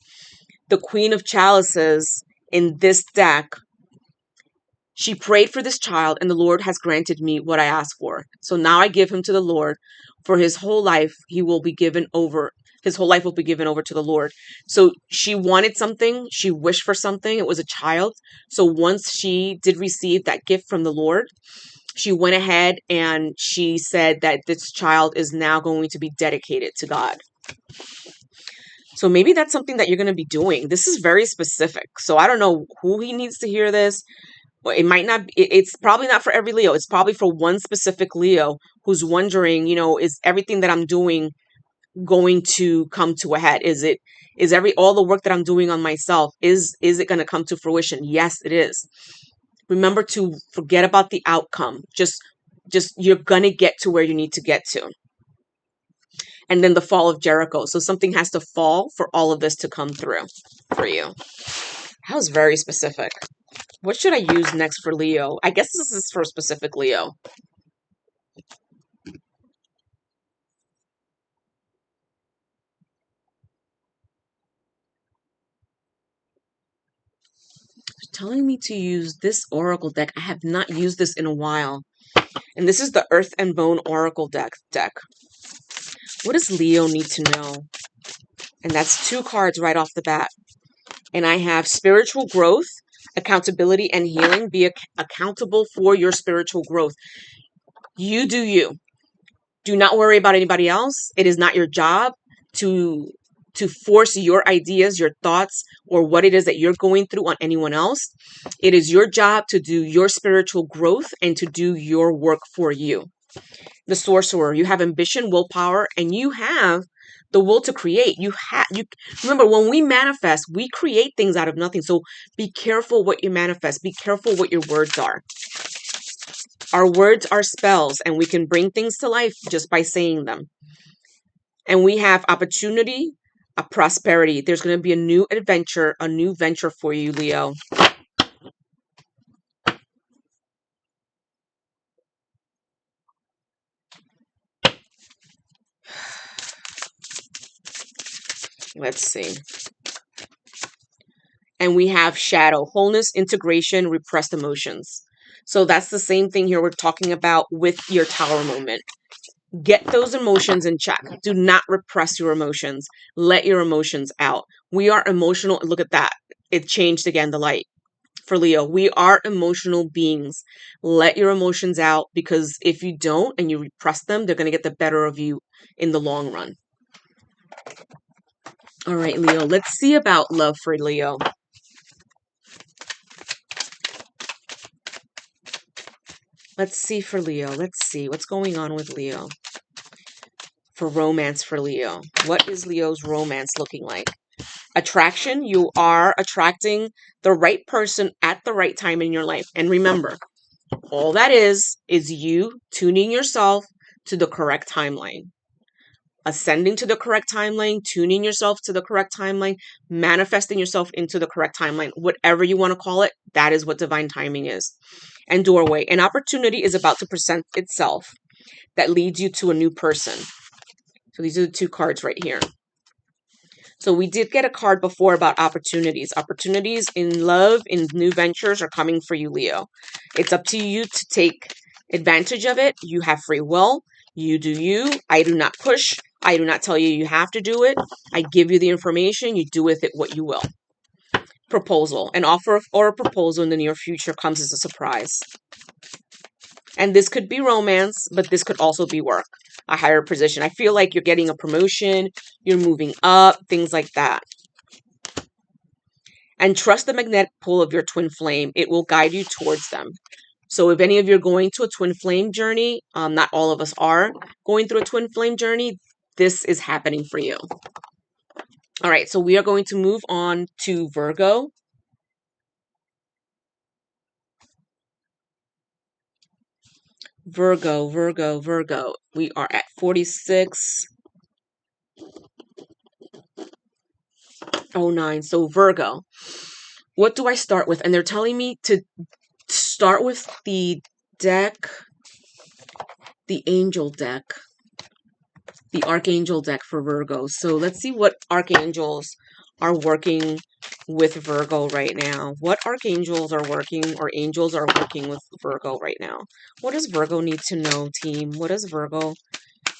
The Queen of Chalices in this deck, she prayed for this child and the Lord has granted me what I asked for. So now I give him to the Lord. For his whole life, his whole life will be given over to the Lord. So she wanted something. She wished for something. It was a child. So once she did receive that gift from the Lord, she went ahead and she said that this child is now going to be dedicated to God. So maybe that's something that you're going to be doing. This is very specific. So I don't know who he needs to hear this. Well, it might not, it's probably not for every Leo. It's probably for one specific Leo who's wondering, is everything that I'm doing going to come to a head? Is all the work that I'm doing on myself, is it going to come to fruition? Yes, it is. Remember to forget about the outcome. Just you're going to get to where you need to get to. And then the fall of Jericho. So something has to fall for all of this to come through for you. That was very specific. What should I use next for Leo? I guess this is for specific Leo. It's telling me to use this Oracle deck. I have not used this in a while. And this is the Earth and Bone Oracle deck. What does Leo need to know? And that's 2 cards right off the bat. And I have spiritual growth, accountability, and healing. Be accountable for your spiritual growth. You do you. Do not worry about anybody else. It is not your job to force your ideas, your thoughts, or what it is that you're going through on anyone else. It is your job to do your spiritual growth and to do your work for you. The Sorcerer, you have ambition, willpower, and you have the will to create. You remember, when we manifest, we create things out of nothing. So be careful what you manifest. Be careful what your words are. Our words are spells, and we can bring things to life just by saying them. And we have opportunity, a prosperity. There's going to be a new venture for you, Leo. Let's see. And we have shadow, wholeness, integration, repressed emotions. So that's the same thing here we're talking about with your tower moment. Get those emotions in check. Do not repress your emotions. Let your emotions out. We are emotional. Look at that. It changed again, the light. for Leo. We are emotional beings. Let your emotions out, because if you don't and you repress them, they're going to get the better of you in the long run. All right, Leo, let's see about love for Leo. Let's see for Leo. Let's see what's going on with Leo. For romance for Leo. What is Leo's romance looking like? Attraction. You are attracting the right person at the right time in your life. And remember, all that is you tuning yourself to the correct timeline. Ascending to the correct timeline, tuning yourself to the correct timeline, manifesting yourself into the correct timeline, whatever you want to call it, that is what divine timing is. And doorway. An opportunity is about to present itself that leads you to a new person. So these are the two cards right here. So we did get a card before about opportunities. Opportunities in love, in new ventures are coming for you, Leo. It's up to you to take advantage of it. You have free will. You do you. I do not push. I do not tell you you have to do it. I give you the information. You do with it what you will. Proposal. An offer or a proposal in the near future comes as a surprise. And this could be romance, but this could also be work, a higher position. I feel like you're getting a promotion, you're moving up, things like that. And trust the magnetic pull of your twin flame. It will guide you towards them. So if any of you are going to a twin flame journey, not all of us are going through a twin flame journey, this is happening for you. All right, so we are going to move on to Virgo. Virgo, Virgo, Virgo. We are at 4609. So Virgo. What do I start with? And they're telling me to start with the deck, the angel deck, the archangel deck for Virgo. So let's see what archangels are working with Virgo right now. What archangels are working, or angels are working with Virgo right now? What does Virgo need to know, team? What does Virgo?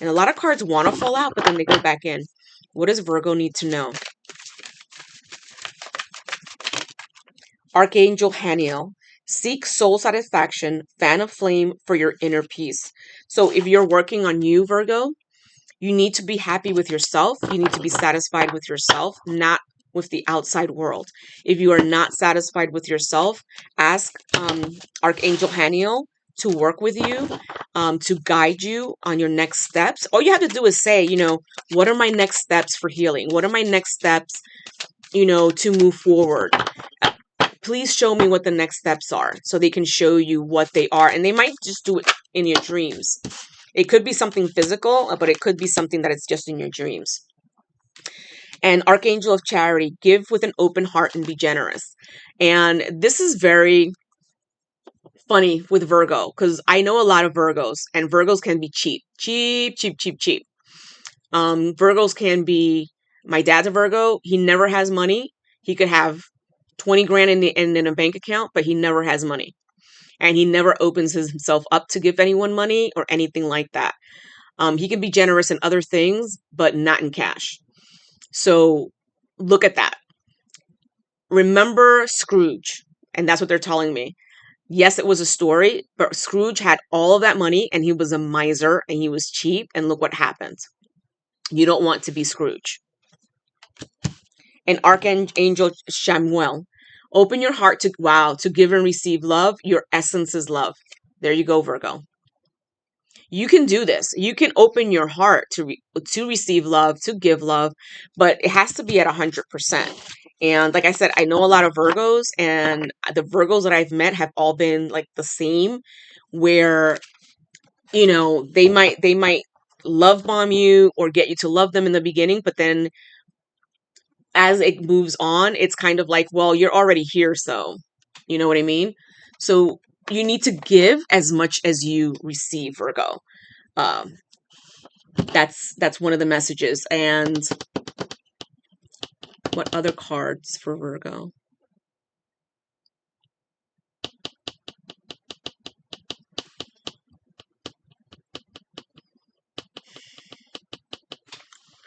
And a lot of cards want to fall out, but then they go back in. What does Virgo need to know? Archangel Haniel. Seek soul satisfaction, fan a flame for your inner peace. So if you're working on you, Virgo, you need to be happy with yourself. You need to be satisfied with yourself, not with the outside world. If you are not satisfied with yourself, ask Archangel Haniel to work with you, to guide you on your next steps. All you have to do is say, what are my next steps for healing? What are my next steps, to move forward? Please show me what the next steps are, so they can show you what they are. And they might just do it in your dreams. It could be something physical, but it could be something that it's just in your dreams. And Archangel of Charity, give with an open heart and be generous. And this is very funny with Virgo, because I know a lot of Virgos, and Virgos can be cheap. Virgos can be, my dad's a Virgo. He never has money. He could have 20 grand in a bank account, but he never has money. And he never opens himself up to give anyone money or anything like that. He can be generous in other things, but not in cash. So look at that. Remember Scrooge. And that's what they're telling me. Yes, it was a story, but Scrooge had all of that money and he was a miser and he was cheap. And look what happened. You don't want to be Scrooge. And Archangel Shamuel. Open your heart to give and receive love. Your essence is love. There you go, Virgo. You can do this. You can open your heart to receive love, to give love, but it has to be at 100%. And like I said, I know a lot of Virgos, and the Virgos that I've met have all been like the same, where, they might love bomb you or get you to love them in the beginning, but then as it moves on, it's kind of like, well, you're already here, so you know what I mean? So you need to give as much as you receive, Virgo. That's one of the messages. And what other cards for Virgo?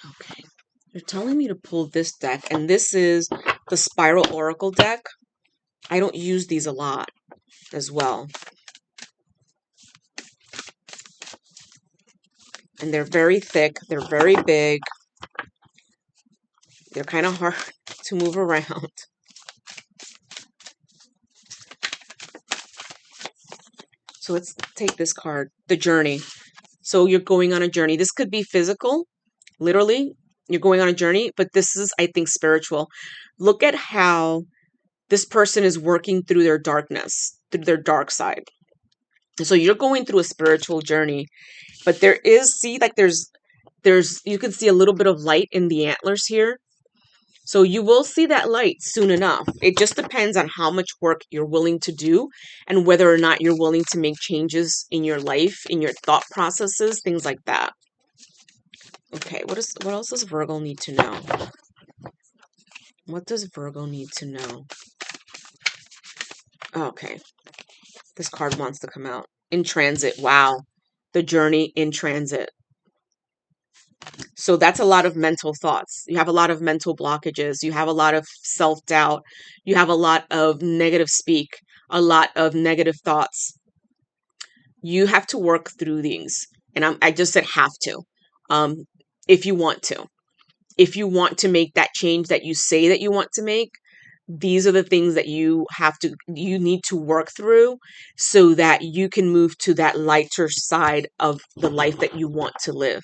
Okay. They're telling me to pull this deck, and this is the Spiral Oracle deck. I don't use these a lot as well. And they're very thick. They're very big. They're kind of hard to move around. So let's take this card, the journey. So you're going on a journey. This could be physical, literally. You're going on a journey, but this is, I think, spiritual. Look at how this person is working through their darkness, through their dark side. So you're going through a spiritual journey, but there is, see, like there's, you can see a little bit of light in the antlers here. So you will see that light soon enough. It just depends on how much work you're willing to do and whether or not you're willing to make changes in your life, in your thought processes, things like that. Okay, what else does Virgo need to know? What does Virgo need to know? Okay, this card wants to come out. In transit, wow. The journey in transit. So that's a lot of mental thoughts. You have a lot of mental blockages. You have a lot of self-doubt. You have a lot of negative speak, a lot of negative thoughts. You have to work through these. And I just said have to. If you want to. If you want to make that change that you say that you want to make, these are the things that you need to work through so that you can move to that lighter side of the life that you want to live.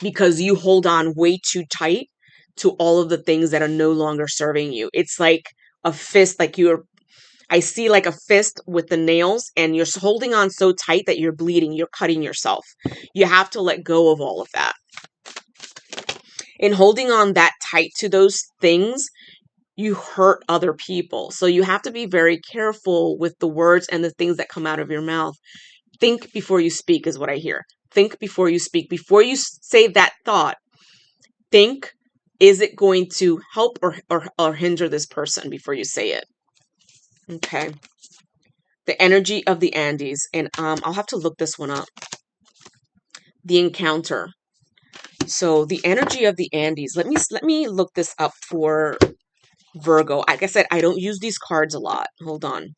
Because you hold on way too tight to all of the things that are no longer serving you. It's like a fist, I see like a fist with the nails, and you're holding on so tight that you're bleeding, you're cutting yourself. You have to let go of all of that. In holding on that tight to those things, you hurt other people. So you have to be very careful with the words and the things that come out of your mouth. Think before you speak is what I hear. Think before you speak. Before you say that thought, think, is it going to help or hinder this person before you say it? Okay. The energy of the Andes. And I'll have to look this one up. The encounter. So the energy of the Andes. Let me look this up for Virgo. Like I said, I don't use these cards a lot. Hold on.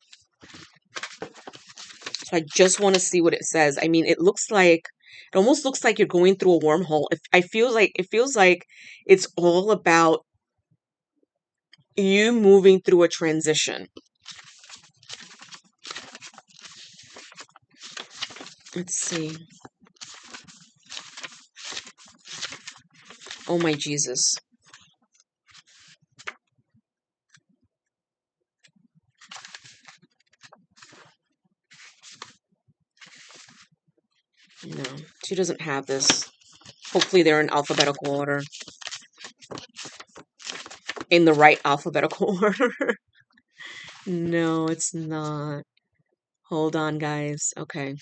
So I just want to see what it says. I mean, it almost looks like you're going through a wormhole. It feels like it's all about you moving through a transition. Let's see. Oh my Jesus. No, she doesn't have this. Hopefully they're in alphabetical order. In the right alphabetical order. No, it's not. Hold on, guys. Okay.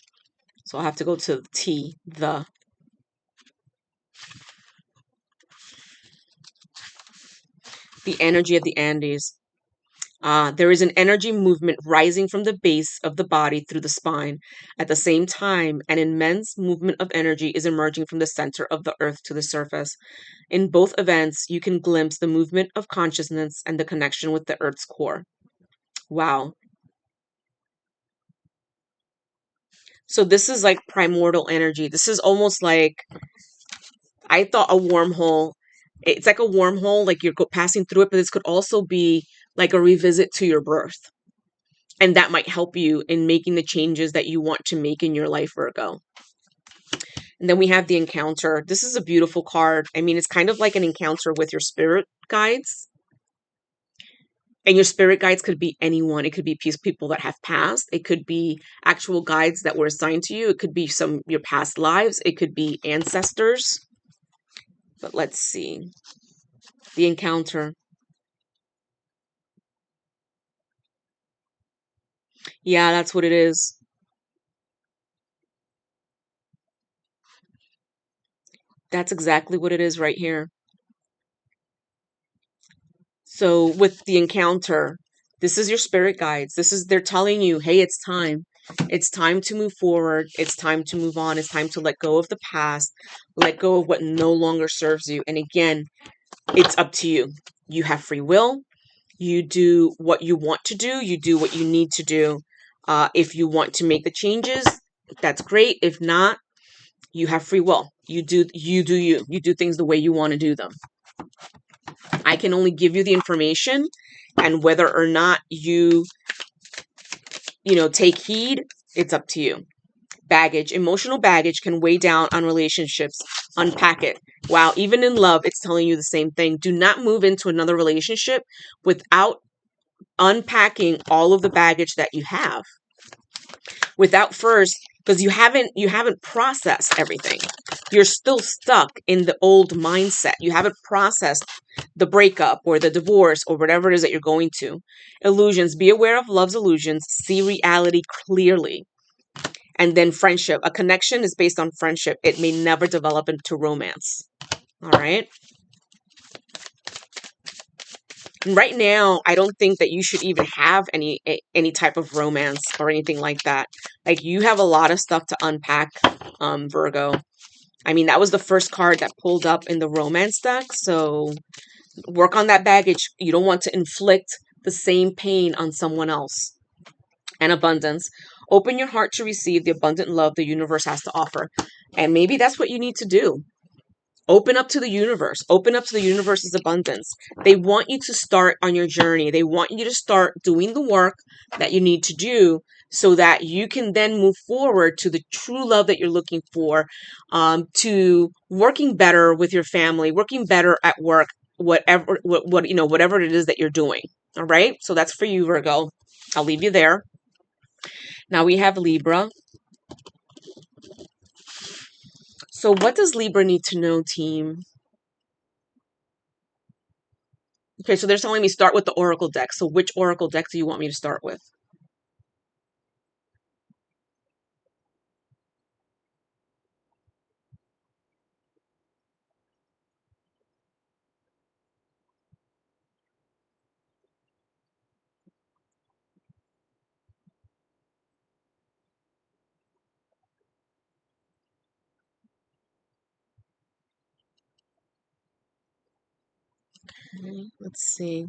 So I'll have to go to T, the. The energy of the Andes. There is an energy movement rising from the base of the body through the spine. At the same time, an immense movement of energy is emerging from the center of the earth to the surface. In both events, you can glimpse the movement of consciousness and the connection with the earth's core. Wow. So this is like primordial energy. This is almost like, I thought a wormhole. It's like a wormhole, like you're passing through it, but this could also be like a revisit to your birth. And that might help you in making the changes that you want to make in your life, Virgo. And then we have the encounter. This is a beautiful card. I mean, it's kind of like an encounter with your spirit guides. And your spirit guides could be anyone. It could be people that have passed. It could be actual guides that were assigned to you. It could be your past lives. It could be ancestors. But let's see. The encounter. Yeah, that's what it is. That's exactly what it is right here. So with the encounter, this is your spirit guides. They're telling you, hey, it's time. It's time to move forward. It's time to move on. It's time to let go of the past, let go of what no longer serves you. And again, it's up to you. You have free will. You do what you want to do. You do what you need to do. If you want to make the changes, that's great. If not, you have free will. You do you. You do things the way you want to do them. I can only give you the information, and whether or not you take heed, it's up to you. Baggage, emotional baggage can weigh down on relationships. Unpack it. Wow, even in love, it's telling you the same thing. Do not move into another relationship without unpacking all of the baggage that you have. Without first, because you haven't processed everything. You're still stuck in the old mindset. You haven't processed the breakup or the divorce or whatever it is that you're going to. Illusions. Be aware of love's illusions. See reality clearly. And then friendship. A connection is based on friendship. It may never develop into romance. All right. And right now, I don't think that you should even have any type of romance or anything like that. Like, you have a lot of stuff to unpack, Virgo. I mean, that was the first card that pulled up in the romance deck. So work on that baggage. You don't want to inflict the same pain on someone else. And abundance. Open your heart to receive the abundant love the universe has to offer. And maybe that's what you need to do. Open up to the universe. Open up to the universe's abundance. They want you to start on your journey. They want you to start doing the work that you need to do so that you can then move forward to the true love that you're looking for, to working better with your family, working better at work, whatever it is that you're doing. All right. So that's for you, Virgo. I'll leave you there. Now we have Libra. So what does Libra need to know, team? Okay, so they're telling me start with the Oracle deck. So which Oracle deck do you want me to start with? Okay, let's see.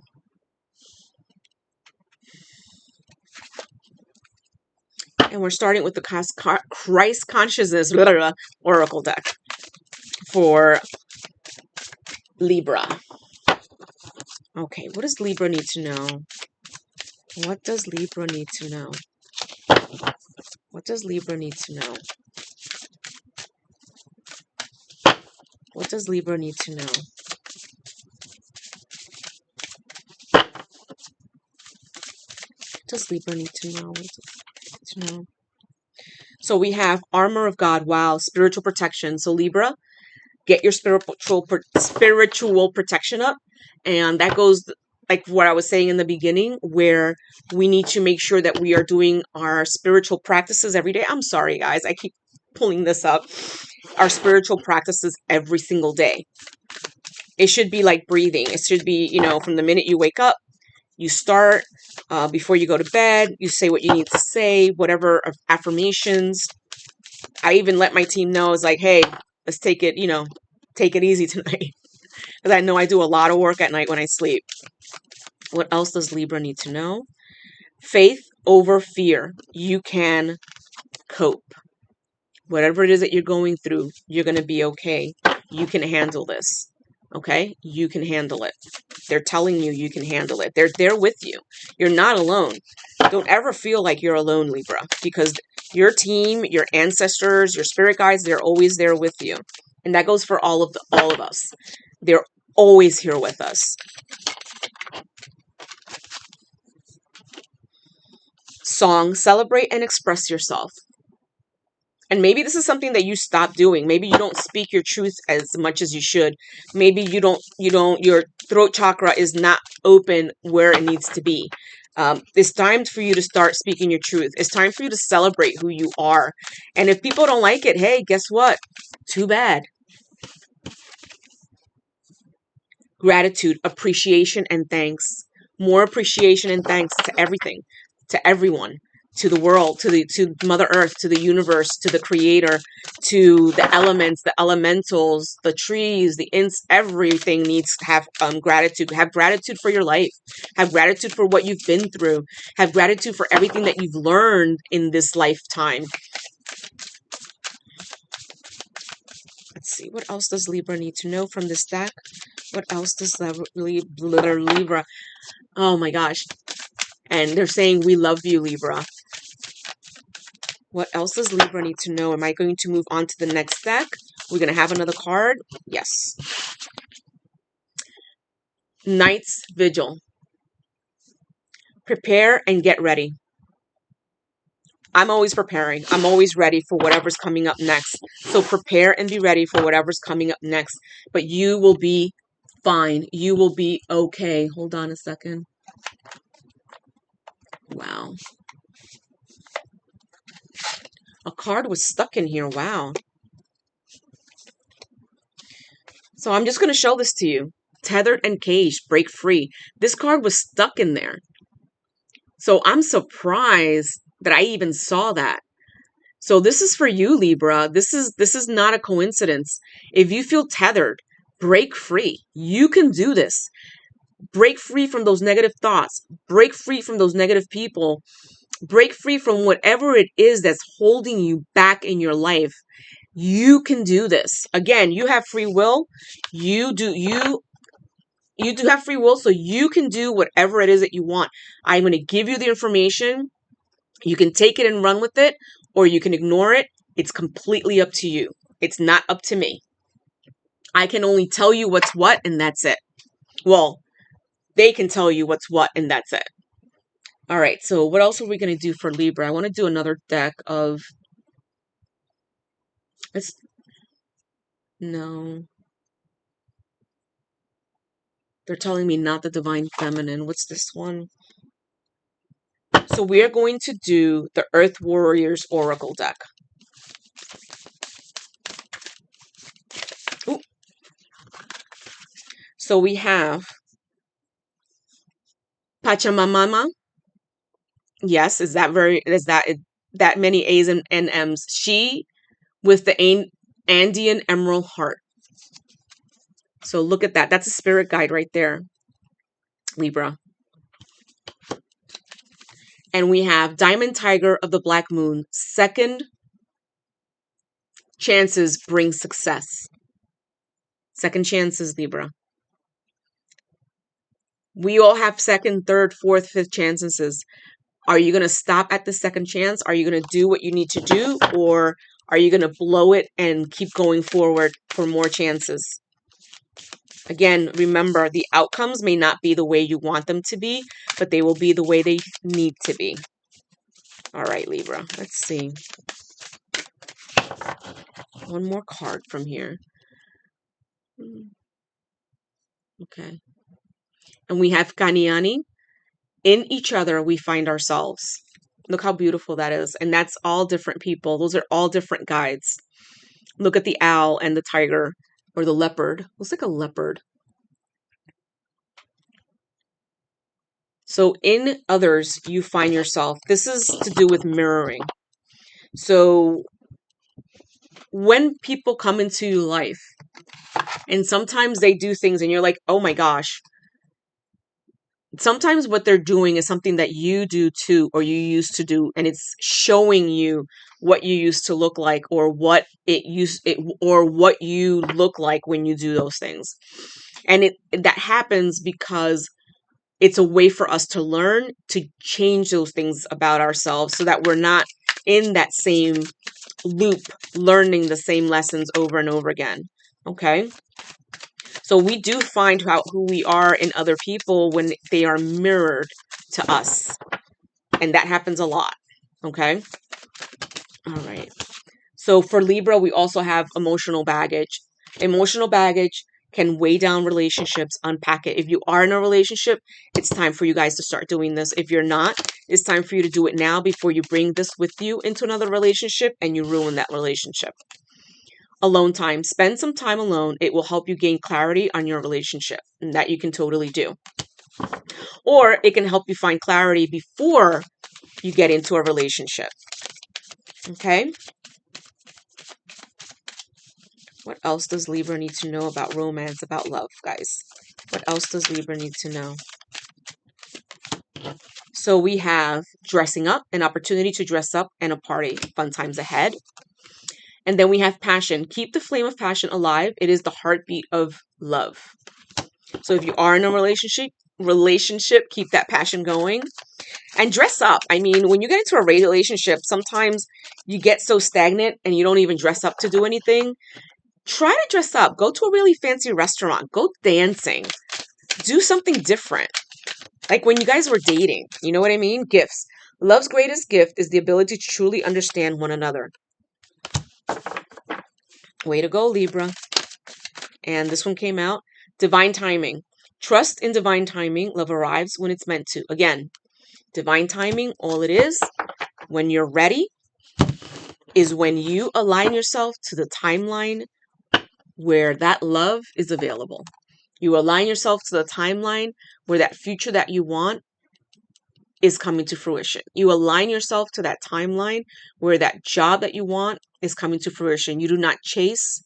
And we're starting with the Christ Consciousness Oracle deck for Libra. Okay, what does Libra need to know? What does Libra need to know? What does Libra need to know? What does Libra need to know? What does Libra need to know? What does Libra need to know? So we have Armor of God. Wow, spiritual protection. So Libra, get your spiritual protection up. And that goes like what I was saying in the beginning, where we need to make sure that we are doing our spiritual practices every day. I'm sorry, guys. I keep pulling this up. Our spiritual practices every single day. It should be like breathing. It should be, from the minute you wake up, you start, before you go to bed, you say what you need to say, whatever affirmations. I even let my team know, it's like, hey, let's take it easy tonight. Because I know I do a lot of work at night when I sleep. What else does Libra need to know? Faith over fear. You can cope. Whatever it is that you're going through, you're going to be okay. You can handle this. Okay? You can handle it. They're telling you you can handle it. They're there with you. You're not alone. Don't ever feel like you're alone, Libra, because your team, your ancestors, your spirit guides, they're always there with you. And that goes for all of us. They're always here with us. Song, celebrate and express yourself. And maybe this is something that you stop doing. Maybe you don't speak your truth as much as you should. Maybe your throat chakra is not open where it needs to be. It's time for you to start speaking your truth. It's time for you to celebrate who you are. And if people don't like it, hey, guess what? Too bad. Gratitude, appreciation, and thanks. More appreciation and thanks to everything, to everyone. to the world, to Mother Earth, to the universe, to the creator, to the elements, the elementals, the trees, everything needs to have gratitude. Have gratitude for your life. Have gratitude for what you've been through. Have gratitude for everything that you've learned in this lifetime. Let's see, what else does Libra need to know from this deck? What else does Libra? Oh my gosh. And they're saying, we love you, Libra. What else does Libra need to know? Am I going to move on to the next deck? We're going to have another card? Yes. Night's Vigil. Prepare and get ready. I'm always preparing. I'm always ready for whatever's coming up next. So prepare and be ready for whatever's coming up next. But you will be fine. You will be okay. Hold on a second. Wow. A card was stuck in here. Wow. So I'm just going to show this to you. Tethered and caged. Break free. This card was stuck in there. So I'm surprised that I even saw that. So this is for you, Libra. This is not a coincidence. If you feel tethered, break free. You can do this. Break free from those negative thoughts. Break free from those negative people. Break free from whatever it is that's holding you back in your life. You can do this. Again, you have free will. You do have free will, so you can do whatever it is that you want. I'm going to give you the information. You can take it and run with it, or you can ignore it. It's completely up to you. It's not up to me. I can only tell you what's what, and that's it. Well, they can tell you what's what, and that's it. All right, so what else are we going to do for Libra? I want to do another deck of... No. They're telling me not the Divine Feminine. What's this one? So we are going to do the Earth Warriors Oracle deck. Ooh. So we have Pachamama. Yes, is that many A's and M's? She with the Andean Emerald Heart. So look at that. That's a spirit guide right there, Libra. And we have Diamond Tiger of the Black Moon. Second chances bring success. Second chances, Libra. We all have second, third, fourth, fifth chances. Are you going to stop at the second chance? Are you going to do what you need to do? Or are you going to blow it and keep going forward for more chances? Again, remember, the outcomes may not be the way you want them to be, but they will be the way they need to be. All right, Libra, let's see. One more card from here. Okay. And we have Kaniani. In each other, we find ourselves. Look how beautiful that is. And that's all different people. Those are all different guides. Look at the owl and the tiger or the leopard. Looks like a leopard. So in others, you find yourself. This is to do with mirroring. So when people come into your life, and sometimes they do things and you're like, oh my gosh. Sometimes what they're doing is something that you do too, or you used to do, and it's showing you what you used to look like, or what what you look like when you do those things. And that happens because it's a way for us to learn to change those things about ourselves so that we're not in that same loop, learning the same lessons over and over again. Okay? So we do find out who we are in other people when they are mirrored to us. And that happens a lot. Okay? All right. So for Libra, we also have emotional baggage. Emotional baggage can weigh down relationships, unpack it. If you are in a relationship, it's time for you guys to start doing this. If you're not, it's time for you to do it now before you bring this with you into another relationship and you ruin that relationship. Alone time. Spend some time alone. It will help you gain clarity on your relationship, and that you can totally do. Or it can help you find clarity before you get into a relationship. Okay? What else does Libra need to know about romance, about love, guys? What else does Libra need to know? So we have dressing up, an opportunity to dress up and a party, fun times ahead. And then we have passion. Keep the flame of passion alive. It is the heartbeat of love. So if you are in a relationship, keep that passion going. And dress up. I mean, when you get into a relationship, sometimes you get so stagnant and you don't even dress up to do anything. Try to dress up. Go to a really fancy restaurant. Go dancing. Do something different. Like when you guys were dating, you know what I mean? Gifts. Love's greatest gift is the ability to truly understand one another. Way to go, Libra. And this one came out. Divine timing. Trust in divine timing. Love arrives when it's meant to. Again, divine timing, all it is, when you're ready, is when you align yourself to the timeline where that love is available. You align yourself to the timeline where that future that you want is coming to fruition. You align yourself to that timeline where that job that you want is coming to fruition. You do not chase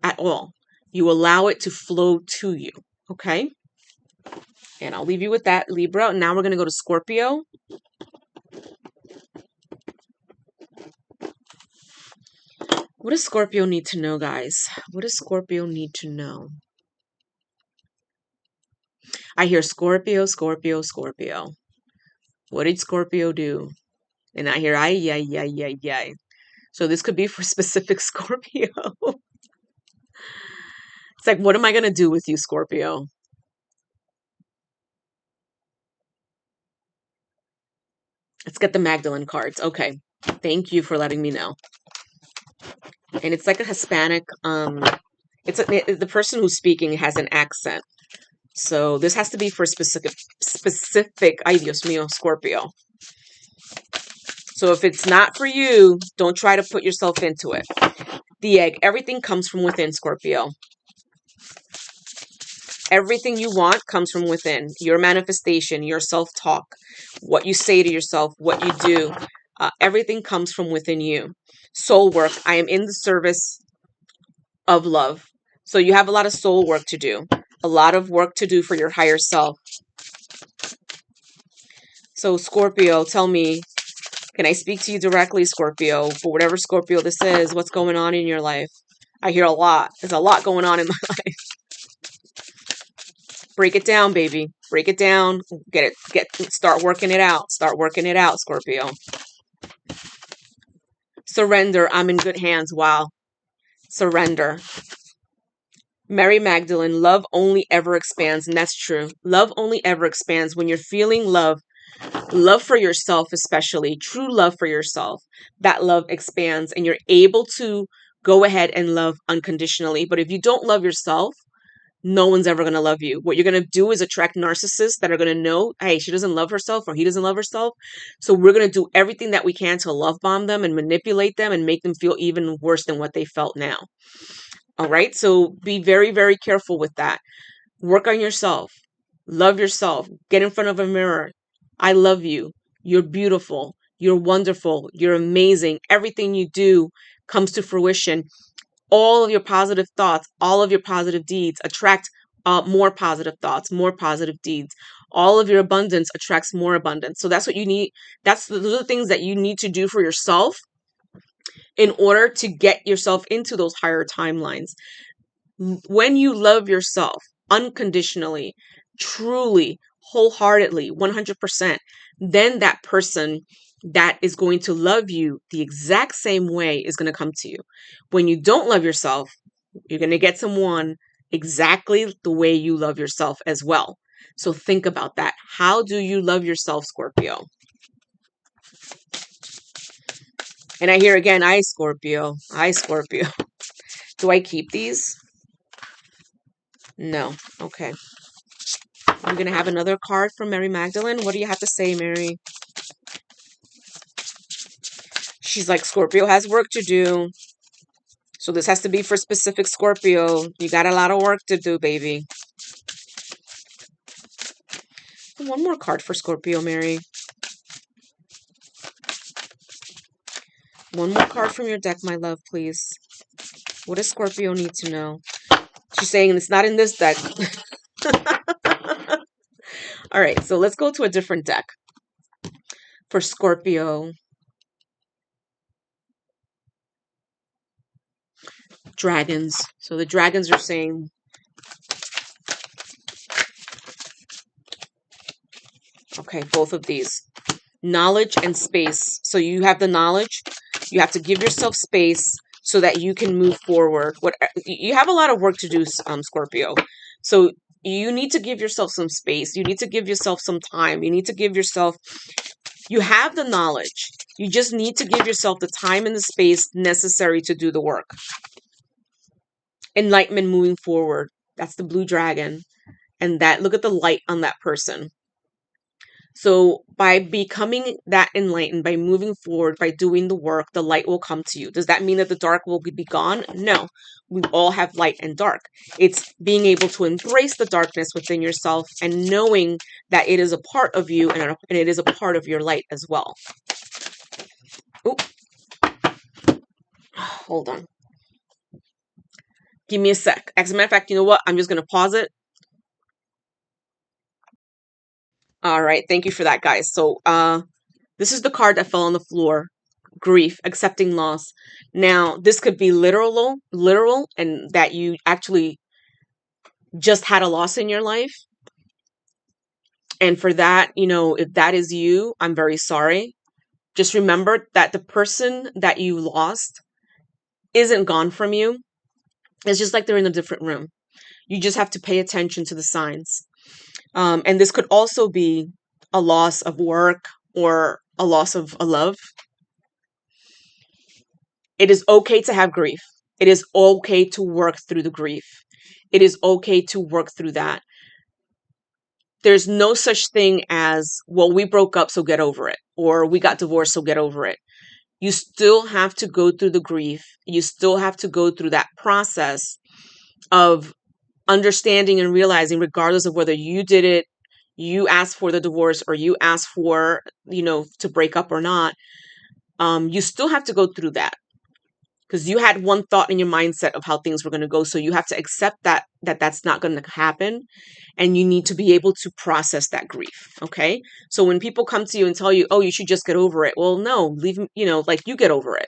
at all. You allow it to flow to you. Okay? And I'll leave you with that, Libra. Now we're going to go to Scorpio. What does Scorpio need to know, guys? What does Scorpio need to know? I hear Scorpio, Scorpio, Scorpio. What did Scorpio do? And I hear, ay, ay, ay, ay, ay. So this could be for specific Scorpio. It's like, what am I going to do with you, Scorpio? Let's get the Magdalene cards. Okay. Thank you for letting me know. And it's like a Hispanic, the person who's speaking has an accent. So this has to be for specific, ay Dios mío, Scorpio. So if it's not for you, don't try to put yourself into it. The egg, everything comes from within, Scorpio. Everything you want comes from within. Your manifestation, your self-talk, what you say to yourself, what you do, everything comes from within you. Soul work, I am in the service of love. So you have a lot of soul work to do, a lot of work to do for your higher self. So Scorpio, tell me, can I speak to you directly, Scorpio? For whatever Scorpio this is, what's going on in your life? I hear a lot. There's a lot going on in my life. Break it down, baby. Break it down. Start working it out. Start working it out, Scorpio. Surrender. I'm in good hands. Wow. Surrender. Mary Magdalene, love only ever expands. And that's true. Love only ever expands when you're feeling love for yourself, especially true love for yourself. That love expands and you're able to go ahead and love unconditionally. But if you don't love yourself, no one's ever going to love you. What you're going to do is attract narcissists that are going to know, hey, she doesn't love herself or he doesn't love herself. So we're going to do everything that we can to love bomb them and manipulate them and make them feel even worse than what they felt now. All right. So be very, very careful with that. Work on yourself. Love yourself. Get in front of a mirror. I love you. You're beautiful. You're wonderful. You're amazing. Everything you do comes to fruition. All of your positive thoughts, all of your positive deeds attract more positive thoughts, more positive deeds. All of your abundance attracts more abundance. So that's what you need. Those are the things that you need to do for yourself in order to get yourself into those higher timelines. When you love yourself unconditionally, truly, wholeheartedly, 100%, then that person that is going to love you the exact same way is going to come to you. When you don't love yourself, you're going to get someone exactly the way you love yourself as well. So think about that. How do you love yourself, Scorpio? And I hear again, I, Scorpio. Do I keep these? No. Okay. I'm going to have another card from Mary Magdalene. What do you have to say, Mary? She's like, Scorpio has work to do. So this has to be for specific Scorpio. You got a lot of work to do, baby. One more card for Scorpio, Mary. One more card from your deck, my love, please. What does Scorpio need to know? She's saying it's not in this deck. All right, so let's go to a different deck for Scorpio. Dragons. So the dragons are saying, okay, both of these. Knowledge and space. So you have the knowledge. You have to give yourself space so that you can move forward. You have a lot of work to do, Scorpio. So you need to give yourself some space. You need to give yourself some time. You need to give yourself, you have the knowledge. You just need to give yourself the time and the space necessary to do the work. Enlightenment moving forward. That's the blue dragon. And that, look at the light on that person. So by becoming that enlightened, by moving forward, by doing the work, the light will come to you. Does that mean that the dark will be gone? No. We all have light and dark. It's being able to embrace the darkness within yourself and knowing that it is a part of you and it is a part of your light as well. Oop. Hold on. Give me a sec. As a matter of fact, you know what? I'm just going to pause it. All right. Thank you for that, guys. So this is the card that fell on the floor. Grief, accepting loss. Now, this could be literal, and that you actually just had a loss in your life. And for that, you know, if that is you, I'm very sorry. Just remember that the person that you lost isn't gone from you. It's just like they're in a different room. You just have to pay attention to the signs. And this could also be a loss of work or a loss of a love. It is okay to have grief. It is okay to work through the grief. It is okay to work through that. There's no such thing as, well, we broke up, so get over it. Or we got divorced, so get over it. You still have to go through the grief. You still have to go through that process of understanding and realizing, regardless of whether you did it, you asked for the divorce, or you asked for, you know, to break up or not, you still have to go through that. Because you had one thought in your mindset of how things were going to go. So you have to accept that's not going to happen. And you need to be able to process that grief. Okay. So when people come to you and tell you, oh, you should just get over it. Well, no, leave, you know, like, you get over it.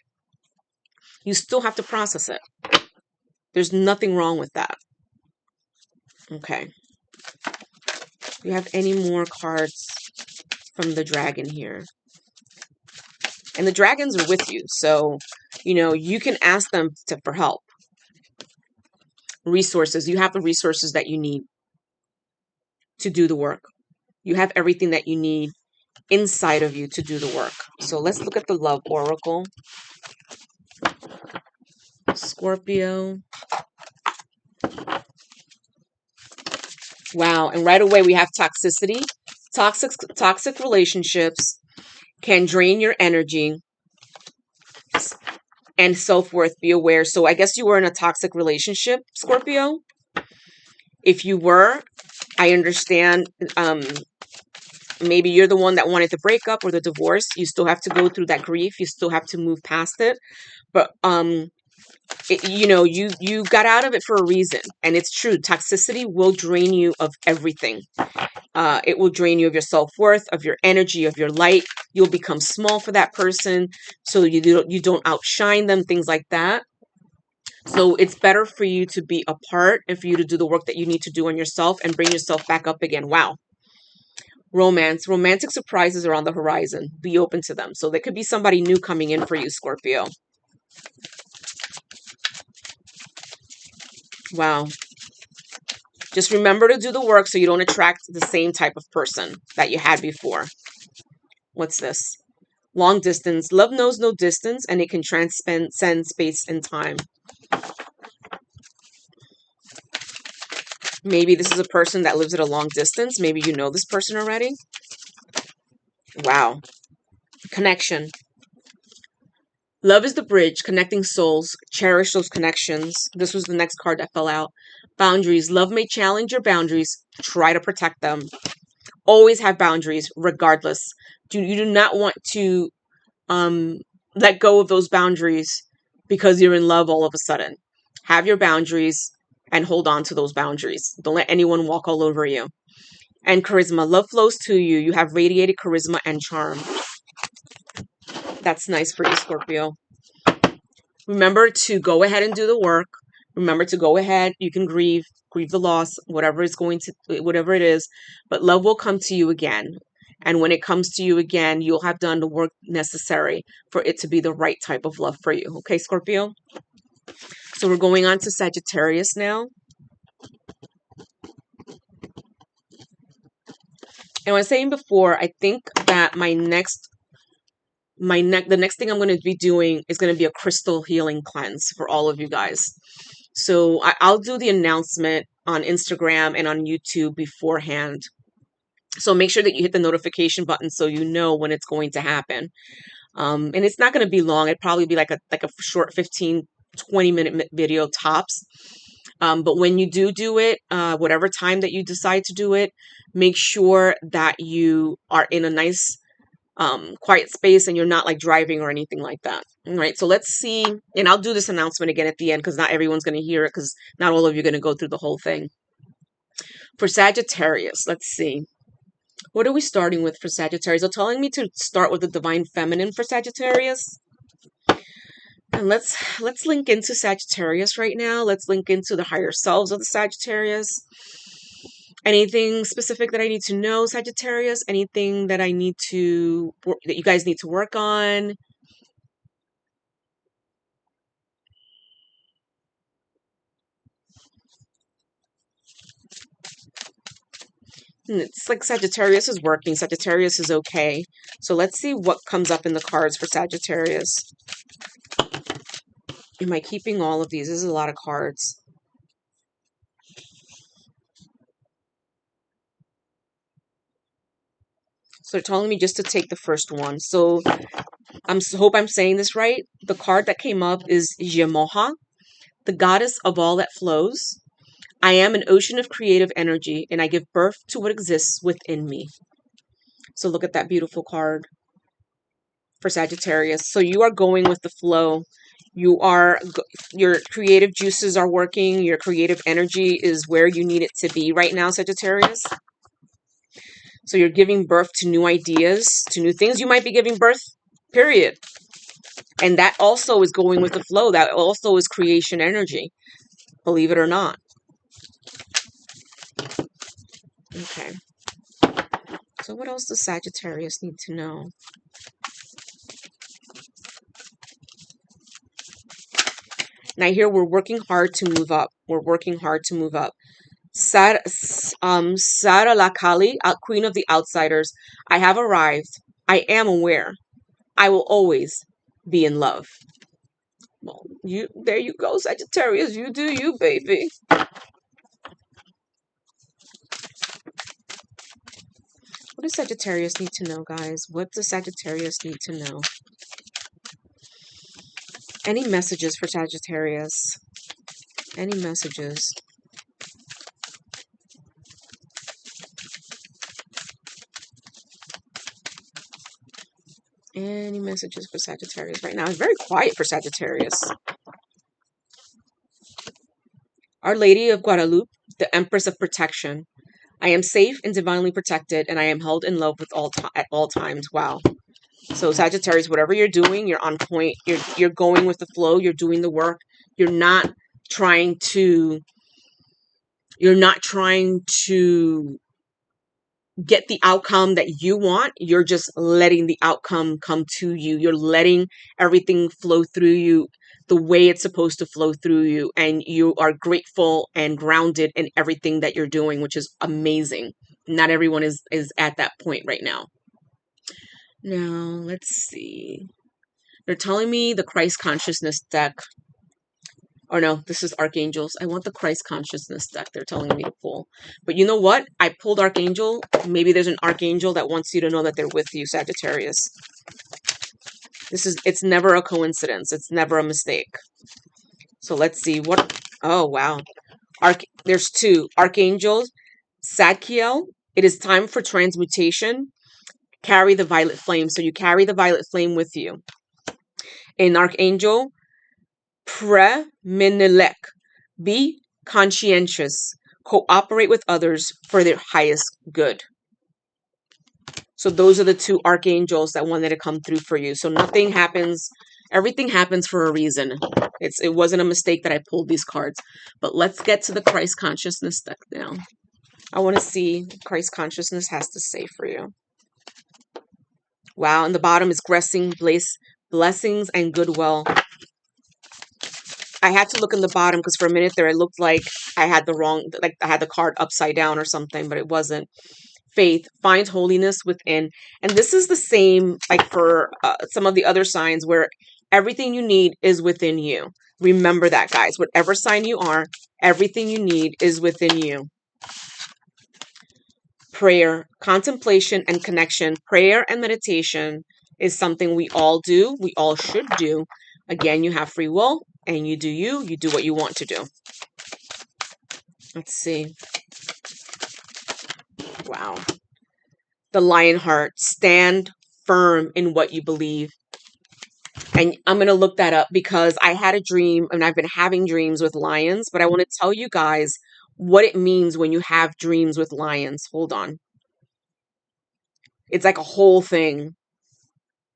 You still have to process it. There's nothing wrong with that. Okay. Do you have any more cards from the dragon here? And the dragons are with you. So, you know, you can ask them for help. Resources. You have the resources that you need to do the work. You have everything that you need inside of you to do the work. So let's look at the love oracle. Scorpio. Wow. And right away we have toxicity. Toxic relationships can drain your energy and self-worth. Be aware. So I guess you were in a toxic relationship, Scorpio. If you were, I understand. Maybe you're the one that wanted the breakup or the divorce. You still have to go through that grief. You still have to move past it. But you know, you got out of it for a reason. And it's true. Toxicity will drain you of everything. It will drain you of your self-worth, of your energy, of your light. You'll become small for that person, so you don't outshine them, things like that. So it's better for you to be apart and for you to do the work that you need to do on yourself and bring yourself back up again. Wow. Romance. Romantic surprises are on the horizon. Be open to them. So there could be somebody new coming in for you, Scorpio. Wow. Just remember to do the work so you don't attract the same type of person that you had before. What's this? Long distance. Love knows no distance, and it can transcend space and time. Maybe this is a person that lives at a long distance. Maybe you know this person already. Wow. Connection. Love is the bridge connecting souls. Cherish those connections. This was the next card that fell out. Boundaries. Love may challenge your boundaries. Try to protect them. Always have boundaries, regardless. You do not want to let go of those boundaries because you're in love all of a sudden. Have your boundaries and hold on to those boundaries. Don't let anyone walk all over you. And charisma. Love flows to you. You have radiated charisma and charm. That's nice for you, Scorpio. Remember to go ahead and do the work. Remember to go ahead. You can grieve the loss, whatever it is, but love will come to you again. And when it comes to you again, you'll have done the work necessary for it to be the right type of love for you. Okay, Scorpio? So we're going on to Sagittarius now. And I was saying before, I think that the next thing I'm going to be doing is going to be a crystal healing cleanse for all of you guys. So I'll do the announcement on Instagram and on YouTube beforehand. So make sure that you hit the notification button so you know when it's going to happen. And it's not going to be long. It'd probably be like a short 15, 20-minute video tops. But when you do it, whatever time that you decide to do it, make sure that you are in a nice quiet space and you're not like driving or anything like that. All right. So let's see. And I'll do this announcement again at the end because not everyone's going to hear it because not all of you are going to go through the whole thing. For Sagittarius, let's see. What are we starting with for Sagittarius? They're telling me to start with the divine feminine for Sagittarius. And let's link into Sagittarius right now. Let's link into the higher selves of the Sagittarius. Anything specific that I need to know, Sagittarius? Anything that that you guys need to work on? And it's like Sagittarius is working. Sagittarius is okay. So let's see what comes up in the cards for Sagittarius. Am I keeping all of these? This is a lot of cards. So they're telling me just to take the first one. So hope I'm saying this right. The card that came up is Yemoha, the goddess of all that flows. I am an ocean of creative energy, and I give birth to what exists within me. So look at that beautiful card for Sagittarius. So you are going with the flow. Your creative juices are working. Your creative energy is where you need it to be right now, Sagittarius. So you're giving birth to new ideas, to new things. You might be giving birth, period. And that also is going with the flow. That also is creation energy, believe it or not. Okay. So what else does Sagittarius need to know? Now here we're working hard to move up. We're working hard to move up. Sara Lakali, Queen of the Outsiders. I have arrived. I am aware. I will always be in love. Well, there you go, Sagittarius. You do you, baby. What does Sagittarius need to know, guys? What does Sagittarius need to know? Any messages for Sagittarius? Any messages? Any messages for Sagittarius right now? It's very quiet for Sagittarius. Our Lady of Guadalupe, the Empress of Protection. I am safe and divinely protected, and I am held in love at all times. Wow. So Sagittarius, whatever you're doing, you're on point. You're going with the flow. You're doing the work. You're not trying to get the outcome that you want. You're just letting the outcome come to you. You're letting everything flow through you the way it's supposed to flow through you. And you are grateful and grounded in everything that you're doing, which is amazing. Not everyone is at that point right now. Now, let's see. They're telling me the Christ consciousness deck. Or no, this is Archangels. I want the Christ consciousness deck they're telling me to pull. But you know what? I pulled Archangel. Maybe there's an Archangel that wants you to know that they're with you, Sagittarius. It's never a coincidence. It's never a mistake. So let's see what. Oh, wow. There's two. Archangel Zadkiel. It is time for transmutation. Carry the violet flame. So you carry the violet flame with you. In Archangel Premenelek, be conscientious, cooperate with others for their highest good. So those are the two archangels that wanted to come through for you. So nothing happens, everything happens for a reason. It wasn't a mistake that I pulled these cards. But let's get to the Christ consciousness deck now. I want to see what Christ consciousness has to say for you. Wow, and the bottom is blessings and goodwill. I had to look in the bottom because for a minute there it looked like I had the card upside down or something, but it wasn't. Faith, find holiness within. And this is the same like for some of the other signs where everything you need is within you. Remember that, guys. Whatever sign you are, everything you need is within you. Prayer, contemplation, and connection. Prayer and meditation is something we all do. We all should do. Again, you have free will and you do what you want to do. Let's see. Wow. The lion heart, stand firm in what you believe. And I'm going to look that up because I had a dream and I've been having dreams with lions, but I want to tell you guys what it means when you have dreams with lions. Hold on. It's like a whole thing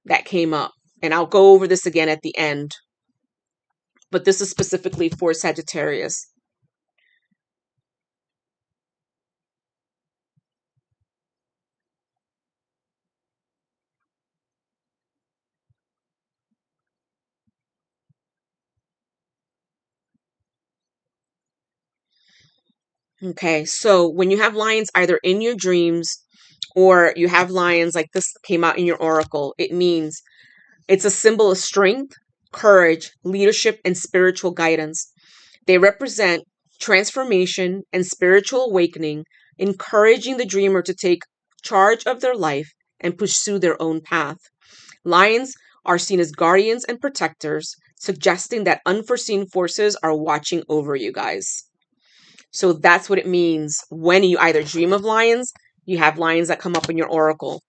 that came up, and I'll go over this again at the end. But this is specifically for Sagittarius. Okay, so when you have lions either in your dreams or you have lions like this came out in your oracle, it means it's a symbol of strength, courage, leadership, and spiritual guidance. They represent transformation and spiritual awakening, encouraging the dreamer to take charge of their life and pursue their own path. Lions are seen as guardians and protectors, suggesting that unforeseen forces are watching over you guys. So that's what it means when you either dream of lions, you have lions that come up in your oracle.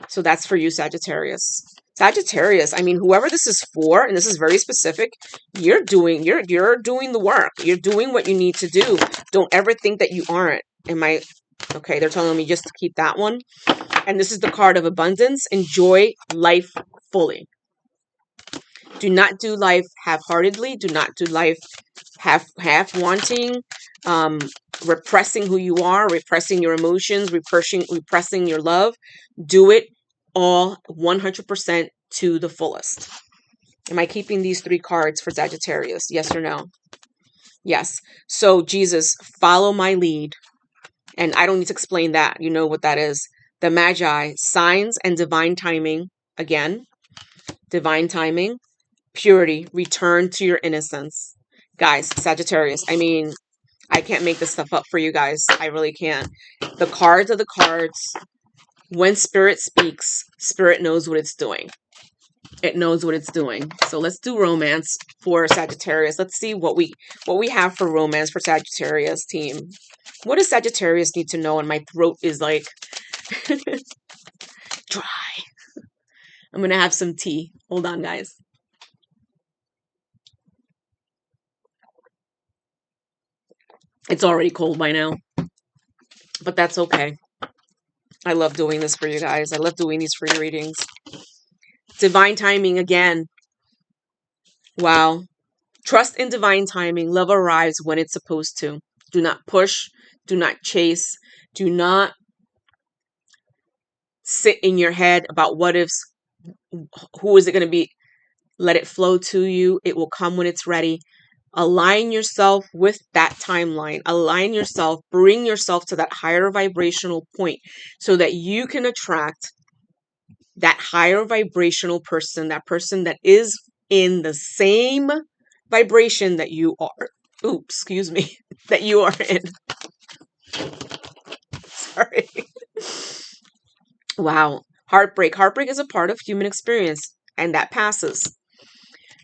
So that's for you, Sagittarius. Sagittarius, I mean, whoever this is for, and this is very specific, you're doing the work. You're doing what you need to do. Don't ever think that you aren't. Okay, they're telling me just to keep that one. And this is the card of abundance. Enjoy life fully. Do not do life half-heartedly. Do not do life half-wanting, repressing who you are, repressing your emotions, repressing your love. Do it all 100% to the fullest. Am I keeping these three cards for Sagittarius? Yes or no? Yes. So Jesus, follow my lead. And I don't need to explain that. You know what that is. The Magi, signs and divine timing. Again, divine timing. Purity, return to your innocence. Guys, Sagittarius, I mean, I can't make this stuff up for you guys. I really can't. The cards are the cards. When Spirit speaks, Spirit knows what it's doing. It knows what it's doing. So let's do romance for Sagittarius. Let's see what we have for romance for Sagittarius team. What does Sagittarius need to know? And my throat is like dry. I'm going to have some tea. Hold on, guys. It's already cold by now, but that's okay. I love doing this for you guys. I love doing these free readings. Divine timing again. Wow. Trust in divine timing. Love arrives when it's supposed to. Do not push. Do not chase. Do not sit in your head about what ifs. Who is it going to be? Let it flow to you. It will come when it's ready. Align yourself with that timeline. Align yourself. Bring yourself to that higher vibrational point so that you can attract that higher vibrational person, that person that is in the same vibration that you are. Oops, excuse me. That you are in. Sorry. Wow. Heartbreak. Heartbreak is a part of human experience, and that passes.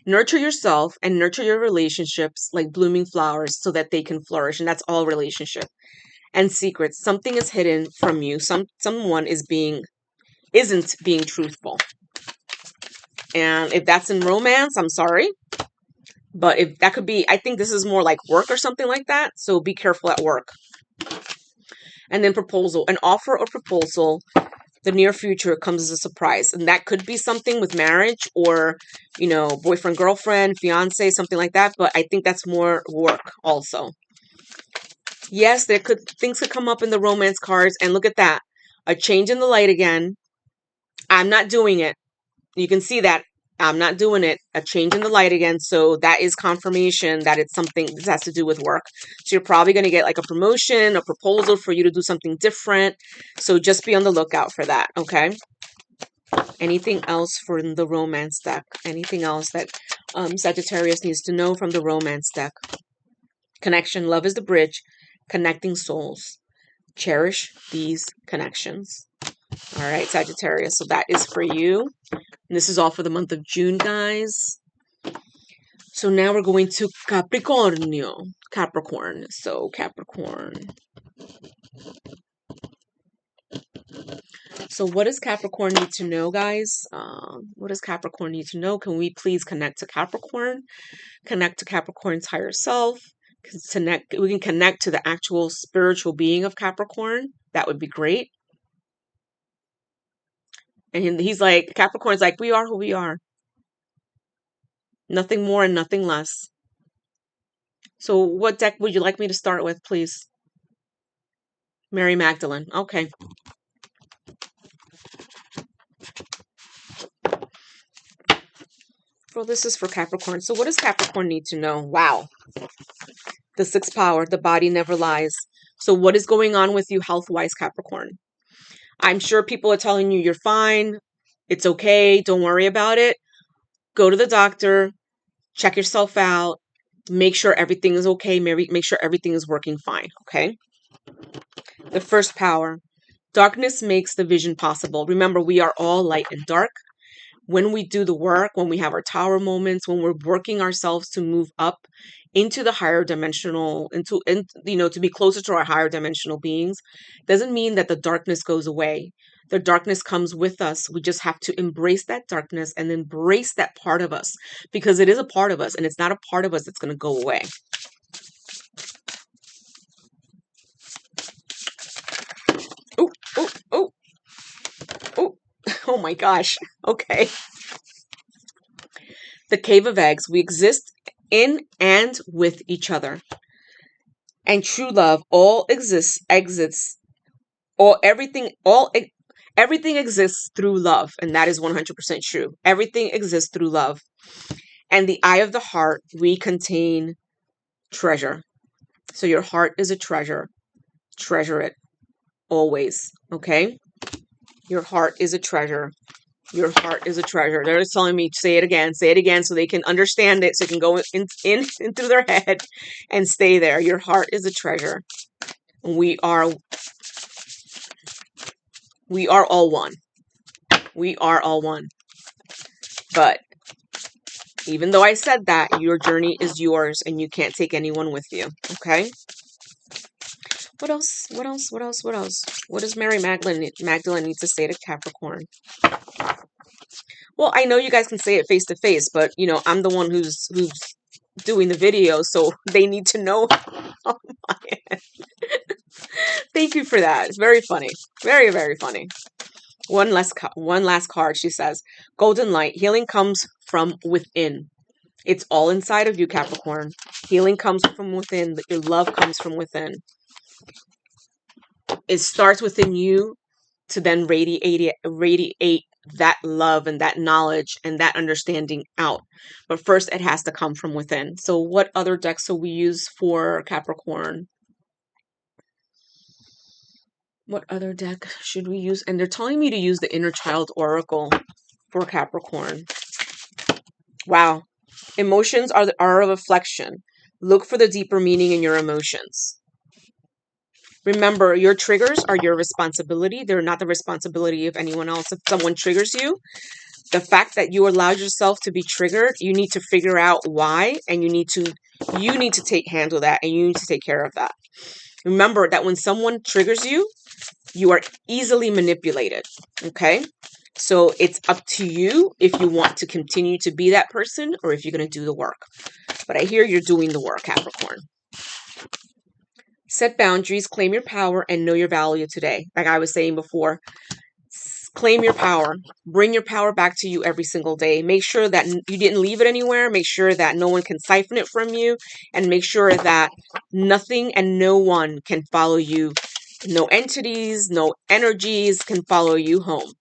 Nurture yourself and nurture your relationships like blooming flowers so that they can flourish. And that's all relationship. And secrets. Something is hidden from you. Someone isn't being truthful. And if that's in romance, I'm sorry. But if that could be, I think this is more like work or something like that. So be careful at work. And then proposal, an offer or proposal, the near future comes as a surprise. And that could be something with marriage or, you know, boyfriend, girlfriend, fiance, something like that. But I think that's more work also. Yes, things could come up in the romance cards. And look at that. A change in the light again. I'm not doing it. You can see that I'm not doing it. A change in the light again. So that is confirmation that it's something that has to do with work. So you're probably going to get like a promotion, a proposal for you to do something different. So just be on the lookout for that. Okay. Anything else for the romance deck? Anything else that Sagittarius needs to know from the romance deck? Connection. Love is the bridge. Connecting souls. Cherish these connections. All right, Sagittarius. So that is for you. And this is all for the month of June, guys. So now we're going to Capricorn. So Capricorn. So what does Capricorn need to know, guys? What does Capricorn need to know? Can we please connect to Capricorn? Connect to Capricorn's higher self. We can connect to the actual spiritual being of Capricorn. That would be great. And he's like, Capricorn's like, we are who we are. Nothing more and nothing less. So what deck would you like me to start with, please? Mary Magdalene. Okay. Well, this is for Capricorn. So what does Capricorn need to know? Wow. The sixth power, the body never lies. So what is going on with you health-wise, Capricorn? I'm sure people are telling you you're fine. It's okay. Don't worry about it. Go to the doctor. Check yourself out. Make sure everything is okay. Make sure everything is working fine. Okay. The first power. Darkness makes the vision possible. Remember, we are all light and dark. When we do the work, when we have our tower moments, when we're working ourselves to move up into the higher dimensional, to be closer to our higher dimensional beings, doesn't mean that the darkness goes away. The darkness comes with us. We just have to embrace that darkness and embrace that part of us, because it is a part of us, and it's not a part of us that's going to go away. Oh, oh, oh, oh, oh my gosh. Okay. The cave of eggs. We exist in and with each other. And true love everything exists through love. And that is 100% true. Everything exists through love. And the eye of the heart, we contain treasure. So your heart is a treasure. Treasure it always. Okay? Your heart is a treasure. Your heart is a treasure. They're just telling me, say it again, so they can understand it, so it can go in through their head and stay there. Your heart is a treasure. We are all one. We are all one. But even though I said that, your journey is yours and you can't take anyone with you. Okay? What else? What else? What else? What else? What does Mary Magdalene need to say to Capricorn? Well, I know you guys can say it face to face, but I'm the one who's doing the video, so they need to know on my end. Thank you for that. It's very funny. Very, very funny. One last card. She says, golden light. Healing comes from within. It's all inside of you, Capricorn. Healing comes from within. Your love comes from within. It starts within you to then radiate that love and that knowledge and that understanding out. But first, it has to come from within. So what other decks will we use for Capricorn? What other deck should we use? And they're telling me to use the Inner Child Oracle for Capricorn. Wow. Emotions are a reflection. Look for the deeper meaning in your emotions. Remember, your triggers are your responsibility. They're not the responsibility of anyone else. If someone triggers you, the fact that you allowed yourself to be triggered, you need to figure out why, and you need to handle that, and you need to take care of that. Remember that when someone triggers you, you are easily manipulated. Okay? So it's up to you if you want to continue to be that person or if you're going to do the work. But I hear you're doing the work, Capricorn. Set boundaries, claim your power, and know your value today. Like I was saying before, claim your power. Bring your power back to you every single day. Make sure that you didn't leave it anywhere. Make sure that no one can siphon it from you. And make sure that nothing and no one can follow you. No entities, no energies can follow you home.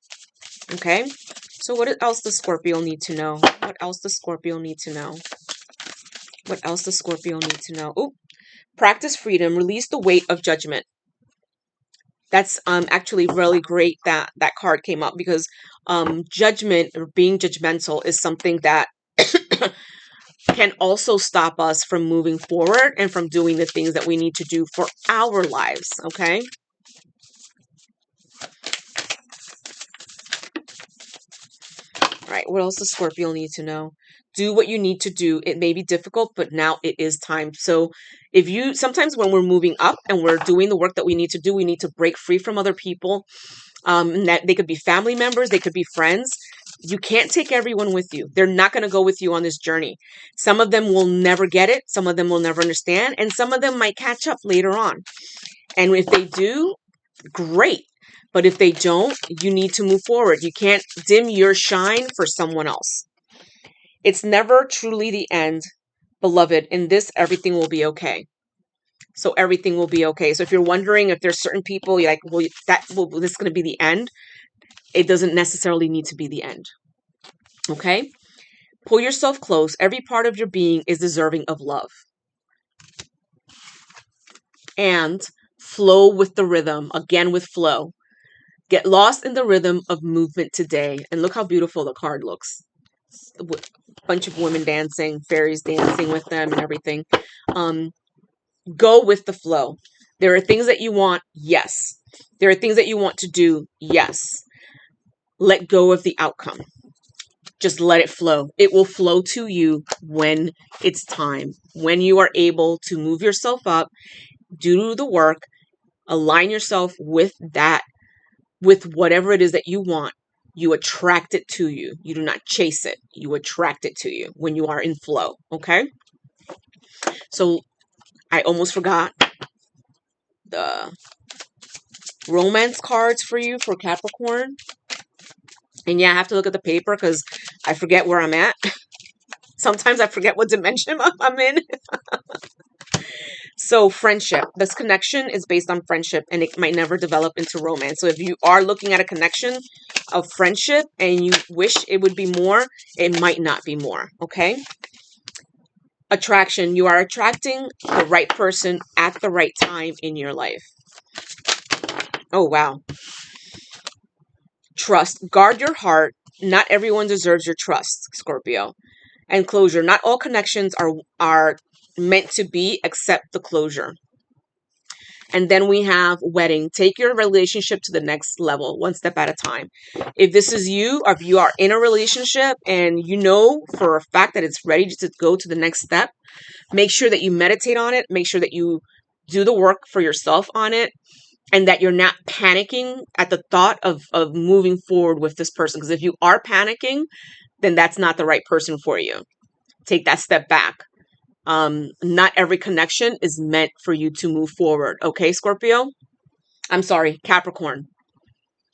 Okay? So what else does Scorpio need to know? What else does Scorpio need to know? What else does Scorpio need to know? Oh, practice freedom. Release the weight of judgment. That's actually really great that that card came up because judgment or being judgmental is something that can also stop us from moving forward and from doing the things that we need to do for our lives. Okay. All right. What else does Scorpio need to know? Do what you need to do. It may be difficult, but now it is time. So if you, sometimes when we're moving up and we're doing the work that we need to do, we need to break free from other people. And that they could be family members, they could be friends. You can't take everyone with you. They're not going to go with you on this journey. Some of them will never get it. Some of them will never understand. And some of them might catch up later on. And if they do, great. But if they don't, you need to move forward. You can't dim your shine for someone else. It's never truly the end, beloved. In this, everything will be okay. So everything will be okay. So if you're wondering if there's certain people you're like, well, this is going to be the end. It doesn't necessarily need to be the end. Okay? Pull yourself close. Every part of your being is deserving of love. And flow with the rhythm. Again, with flow. Get lost in the rhythm of movement today. And look how beautiful the card looks. A bunch of women dancing, fairies dancing with them and everything. Go with the flow. There are things that you want. Yes. There are things that you want to do. Yes. Let go of the outcome. Just let it flow. It will flow to you when it's time. When you are able to move yourself up, do the work, align yourself with that, with whatever it is that you want. You attract it to you. You do not chase it. You attract it to you when you are in flow. Okay? So I almost forgot the romance cards for you for Capricorn. And yeah, I have to look at the paper because I forget where I'm at. Sometimes I forget what dimension I'm in. So friendship, this connection is based on friendship and it might never develop into romance. So if you are looking at a connection of friendship and you wish it would be more, it might not be more. Okay. Attraction, you are attracting the right person at the right time in your life. Oh, wow. Trust, guard your heart. Not everyone deserves your trust, Scorpio. And closure, not all connections are meant to be except the closure. And then we have wedding. Take your relationship to the next level, one step at a time. If this is you, or if you are in a relationship and you know for a fact that it's ready to go to the next step, make sure that you meditate on it. Make sure that you do the work for yourself on it and that you're not panicking at the thought of moving forward with this person. Because if you are panicking, then that's not the right person for you. Take that step back. Not every connection is meant for you to move forward. Okay, Scorpio? I'm sorry, Capricorn.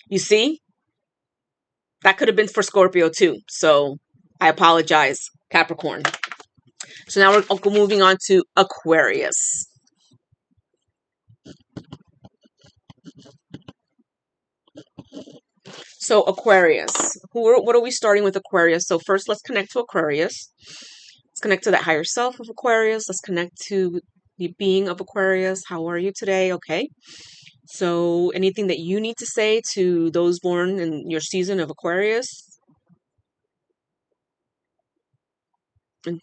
You see? That could have been for Scorpio too. So I apologize, Capricorn. So now we're moving on to Aquarius. So Aquarius, what are we starting with Aquarius? So first, let's connect to Aquarius. Let's connect to that higher self of Aquarius. Let's connect to the being of Aquarius. How are you today? Okay. So anything that you need to say to those born in your season of Aquarius? And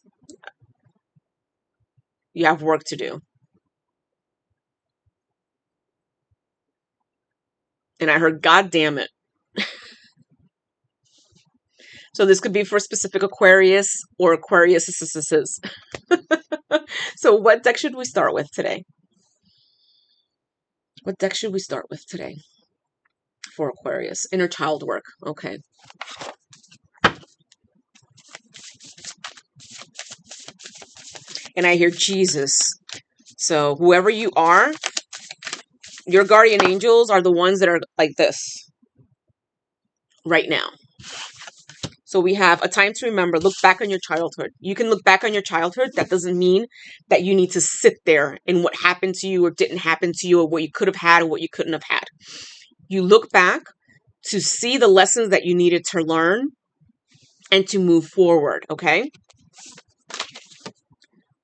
you have work to do. And I heard, God damn it. So this could be for specific Aquarius or Aquariuses. So what deck should we start with today? What deck should we start with today? for Aquarius. Inner child work. Okay. And I hear Jesus. So whoever you are, your guardian angels are the ones that are like this right now. So we have a time to remember. Look back on your childhood. You can look back on your childhood. That doesn't mean that you need to sit there in what happened to you or didn't happen to you or what you could have had or what you couldn't have had. You look back to see the lessons that you needed to learn and to move forward, okay?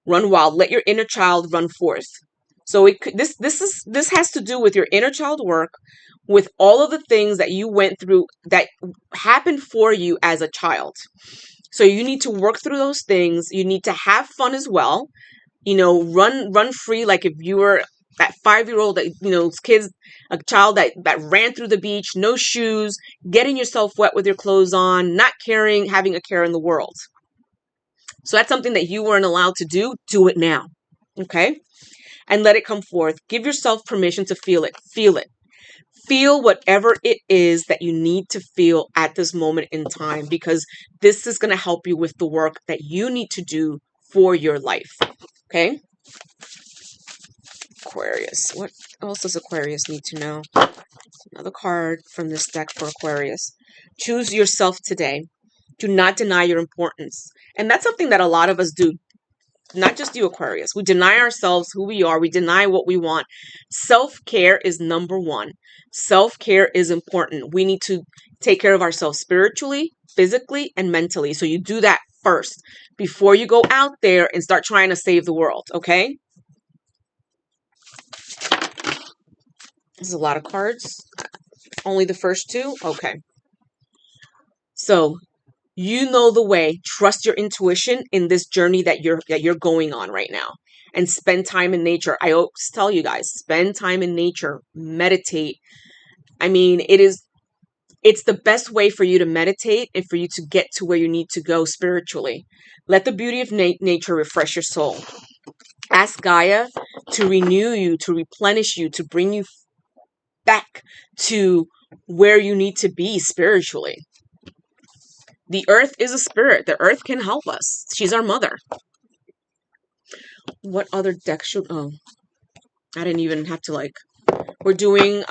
Run wild. Let your inner child run forth. So this has to do with your inner child work, with all of the things that you went through that happened for you as a child. So you need to work through those things. You need to have fun as well. You know, run free. Like if you were that 5-year-old that, you know, a child that ran through the beach, no shoes, getting yourself wet with your clothes on, not caring, having a care in the world. So that's something that you weren't allowed to do. Do it now. Okay? And let it come forth. Give yourself permission to feel it. Feel it. Feel whatever it is that you need to feel at this moment in time, because this is going to help you with the work that you need to do for your life. Okay? Aquarius. What else does Aquarius need to know? Another card from this deck for Aquarius. Choose yourself today. Do not deny your importance. And that's something that a lot of us do. Not just you, Aquarius. We deny ourselves who we are. We deny what we want. Self-care is number one. Self-care is important. We need to take care of ourselves spiritually, physically, and mentally. So you do that first before you go out there and start trying to save the world, okay? This is a lot of cards. Only the first two? Okay. So you know the way. Trust your intuition in this journey that you're going on right now. And spend time in nature. I always tell you guys, spend time in nature. Meditate. I mean, it's the best way for you to meditate and for you to get to where you need to go spiritually. Let the beauty of nature refresh your soul. Ask Gaia to renew you, to replenish you, to bring you back to where you need to be spiritually. The earth is a spirit. The earth can help us. She's our mother. What other deck should... Oh, I didn't even have to like... We're doing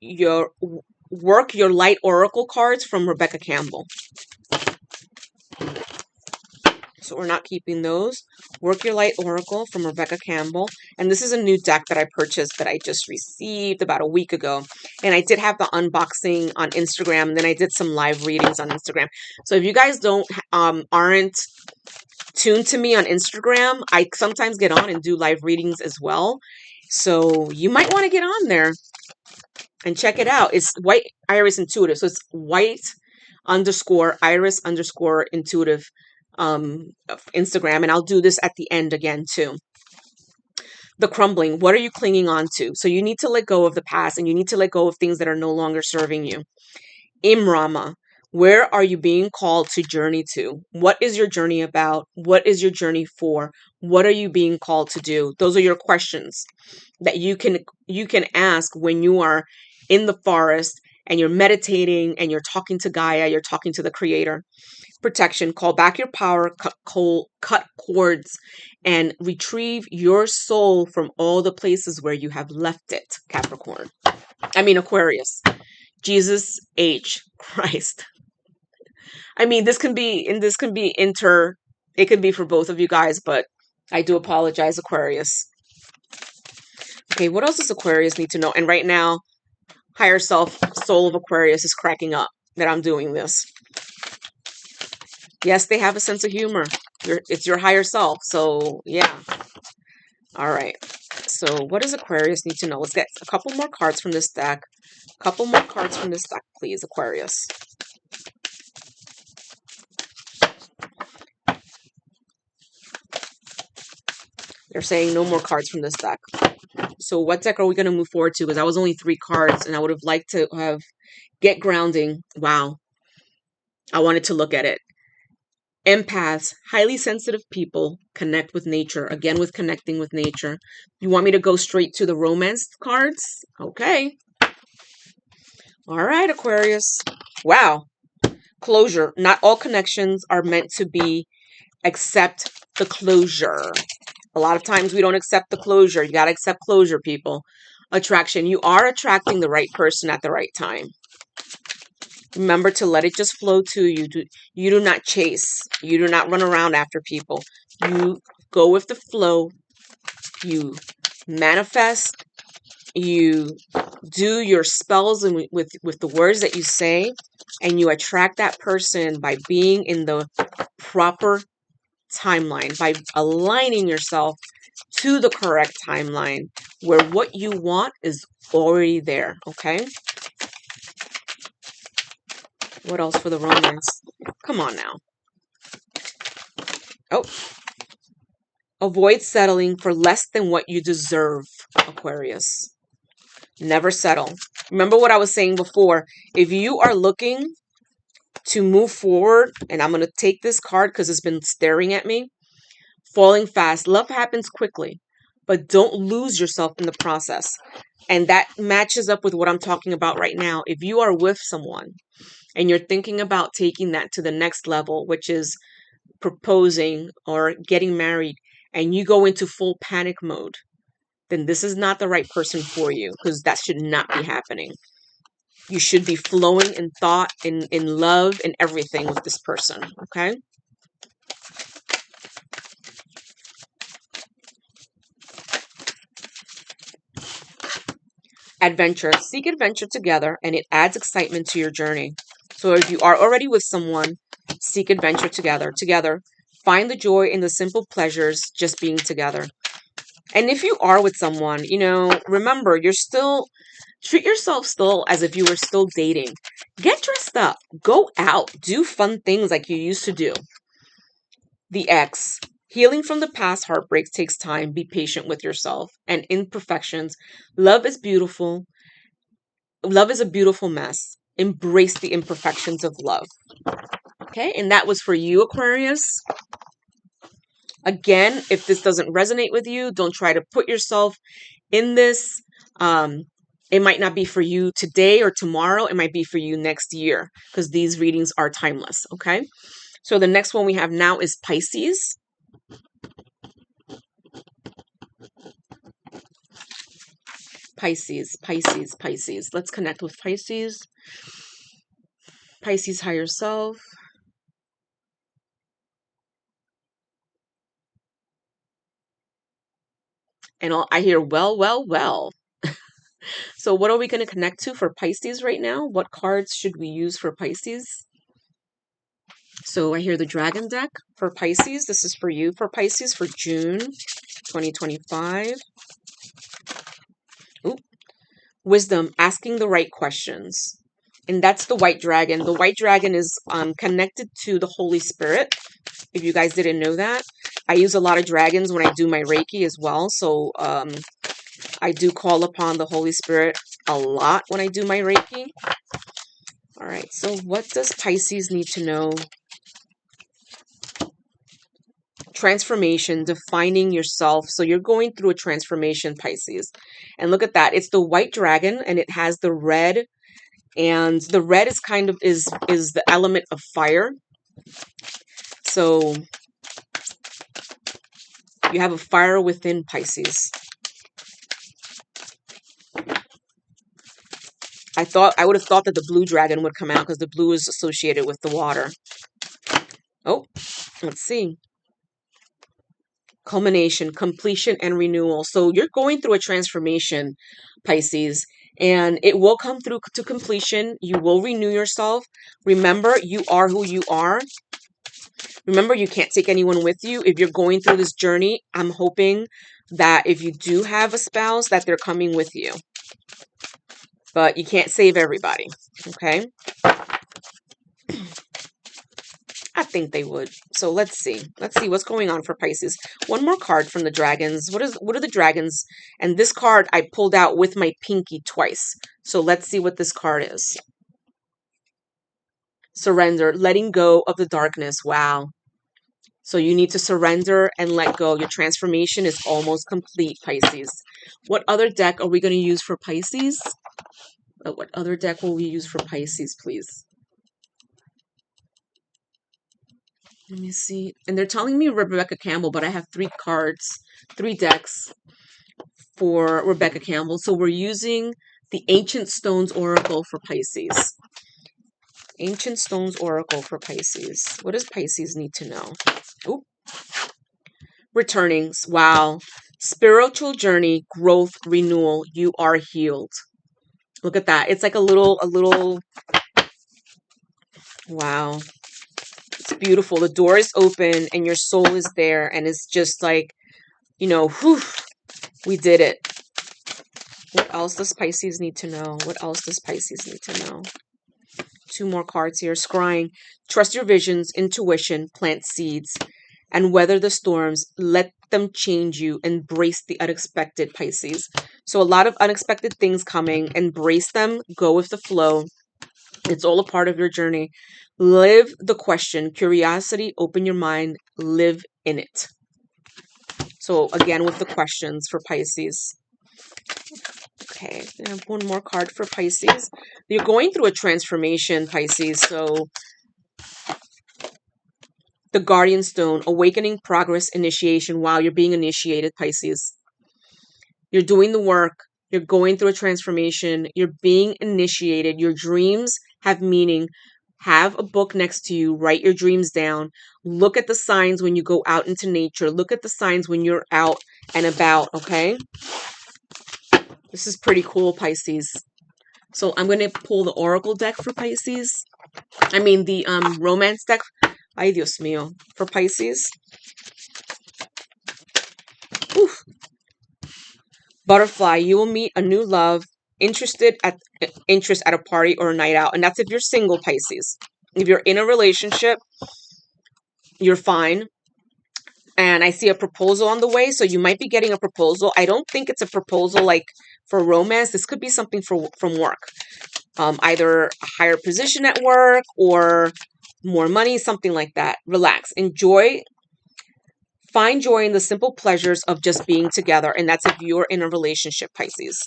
your Work Your Light Oracle cards from Rebecca Campbell. So we're not keeping those. Work Your Light Oracle from Rebecca Campbell. And this is a new deck that I purchased that I just received about a week ago. And I did have the unboxing on Instagram. And then I did some live readings on Instagram. So if you guys aren't tuned to me on Instagram, I sometimes get on and do live readings as well. So you might want to get on there and check it out. It's whitieirisintuitive. So it's white_iris_intuitive Instagram. And I'll do this at the end again too. The crumbling. What are you clinging on to? So you need to let go of the past, and you need to let go of things that are no longer serving you. Imrama. Where are you being called to journey to? What is your journey about? What is your journey for? What are you being called to do? Those are your questions that you can ask when you are in the forest and you're meditating and you're talking to Gaia, you're talking to the Creator. Protection. Call back your power, cut cords, and retrieve your soul from all the places where you have left it, Aquarius. Jesus H. Christ. I mean, it can be for both of you guys, but I do apologize, Aquarius. Okay, what else does Aquarius need to know? And right now, higher self, soul of Aquarius is cracking up that I'm doing this. Yes, they have a sense of humor. It's your higher self. So, yeah. All right. So, what does Aquarius need to know? Let's get a couple more cards from this deck. Please, Aquarius. They're saying no more cards from this deck. So what deck are we going to move forward to? Because that was only 3 cards, and I would have liked to have Get Grounding. Wow. I wanted to look at it. Empaths, highly sensitive people, connect with nature. Again, with connecting with nature. You want me to go straight to the romance cards? Okay. All right, Aquarius. Wow. Closure. Not all connections are meant to be accept the closure. A lot of times we don't accept the closure. You got to accept closure, people. Attraction. You are attracting the right person at the right time. Remember to let it just flow to you. You do not chase. You do not run around after people. You go with the flow. You manifest. You do your spells and with the words that you say, and you attract that person by being in the proper timeline, by aligning yourself to the correct timeline where what you want is already there. Okay. What else for the romance? Come on now. Oh, avoid settling for less than what you deserve, Aquarius. Never settle. Remember what I was saying before. If you are looking to move forward, and I'm going to take this card because it's been staring at me, falling fast. Love happens quickly, but don't lose yourself in the process. And that matches up with what I'm talking about right now. If you are with someone and you're thinking about taking that to the next level, which is proposing or getting married, and you go into full panic mode, then this is not the right person for you, because that should not be happening. You should be flowing in thought, in love, and everything with this person, okay? Adventure. Seek adventure together, and it adds excitement to your journey. So if you are already with someone, seek adventure together. Find the joy in the simple pleasures, just being together. And if you are with someone, remember, treat yourself still as if you were still dating. Get dressed up. Go out. Do fun things like you used to do. The X. Healing from the past heartbreaks takes time. Be patient with yourself and imperfections. Love is beautiful. Love is a beautiful mess. Embrace the imperfections of love. Okay, and that was for you, Aquarius. Again, if this doesn't resonate with you, don't try to put yourself in this. It might not be for you today or tomorrow. It might be for you next year, because these readings are timeless. Okay, so the next one we have now is Pisces. Pisces. Let's connect with Pisces. Pisces higher self. And I hear well. So what are we going to connect to for Pisces right now? What cards should we use for Pisces? So I hear the Dragon deck for Pisces. This is for you for Pisces for June 2025. Ooh. Wisdom, asking the right questions. And that's the White Dragon. The White Dragon is connected to the Holy Spirit. If you guys didn't know that, I use a lot of dragons when I do my Reiki as well. So I do call upon the Holy Spirit a lot when I do my Reiki. All right, so what does Pisces need to know? Transformation, defining yourself. So you're going through a transformation, Pisces. And look at that. It's the White Dragon, and it has the red. And the red is is the element of fire. So you have a fire within, Pisces. I would have thought that the blue dragon would come out because the blue is associated with the water. Oh, let's see. Culmination, completion, and renewal. So you're going through a transformation, Pisces, and it will come through to completion. You will renew yourself. Remember, you are who you are. Remember, you can't take anyone with you. If you're going through this journey, I'm hoping that if you do have a spouse, that they're coming with you. But you can't save everybody, okay? I think they would. So let's see. Let's see what's going on for Pisces. One more card from the dragons. What are the dragons? And this card I pulled out with my pinky twice. So let's see what this card is. Surrender, letting go of the darkness. Wow. So you need to surrender and let go. Your transformation is almost complete, Pisces. What other deck are we going to use for Pisces? What other deck will we use for Pisces, please? Let me see. And they're telling me Rebecca Campbell, but I have 3 cards, 3 decks for Rebecca Campbell. So we're using the Ancient Stones Oracle for Pisces. Ancient Stones Oracle for Pisces. What does Pisces need to know? Oop. Returnings. Wow. Spiritual journey, growth, renewal. You are healed. Look at that. It's like a little, wow. It's beautiful. The door is open and your soul is there. And it's just like, you know, whew, we did it. What else does Pisces need to know? What else does Pisces need to know? 2 more cards here. Scrying. Trust your visions, intuition, plant seeds, and weather the storms. Let them change you. Embrace the unexpected, Pisces. So a lot of unexpected things coming. Embrace them. Go with the flow. It's all a part of your journey. Live the question. Curiosity. Open your mind. Live in it. So again, with the questions for Pisces. Okay, I have 1 more card for Pisces. You're going through a transformation, Pisces. So the Guardian Stone, awakening, progress, initiation. While you're being initiated, Pisces. You're doing the work. You're going through a transformation. You're being initiated. Your dreams have meaning. Have a book next to you. Write your dreams down. Look at the signs when you go out into nature. Look at the signs when you're out and about, okay? This is pretty cool, Pisces. So I'm going to pull the Oracle deck for Pisces. I mean the Romance deck. Ay, Dios mío. For Pisces. Oof. Butterfly, you will meet a new love, interest at a party or a night out. And that's if you're single, Pisces. If you're in a relationship, you're fine. And I see a proposal on the way, so you might be getting a proposal. I don't think it's a proposal like for romance. This could be something from work. Either a higher position at work or more money, something like that. Relax. Enjoy. Find joy in the simple pleasures of just being together. And that's if you're in a relationship, Pisces.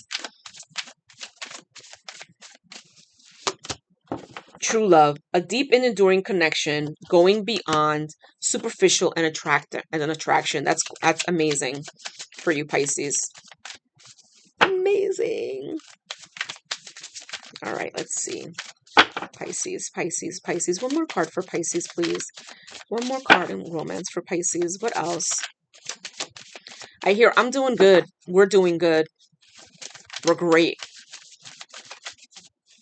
True love, a deep and enduring connection, going beyond superficial and an attraction. That's amazing for you, Pisces. Amazing. All right, let's see. Pisces, Pisces, Pisces. 1 more card for Pisces, please. 1 more card in romance for Pisces. What else? I hear I'm doing good. We're doing good. We're great.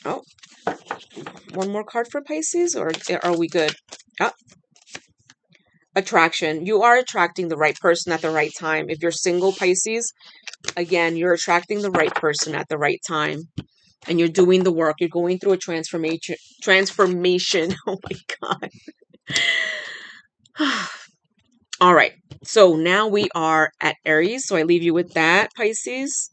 Oh, 1 more card for Pisces, or are we good? Oh. Attraction. You are attracting the right person at the right time. If you're single, Pisces, again, you're attracting the right person at the right time. And you're doing the work. You're going through a transformation. Oh my God. All right. So now we are at Aries. So I leave you with that, Pisces.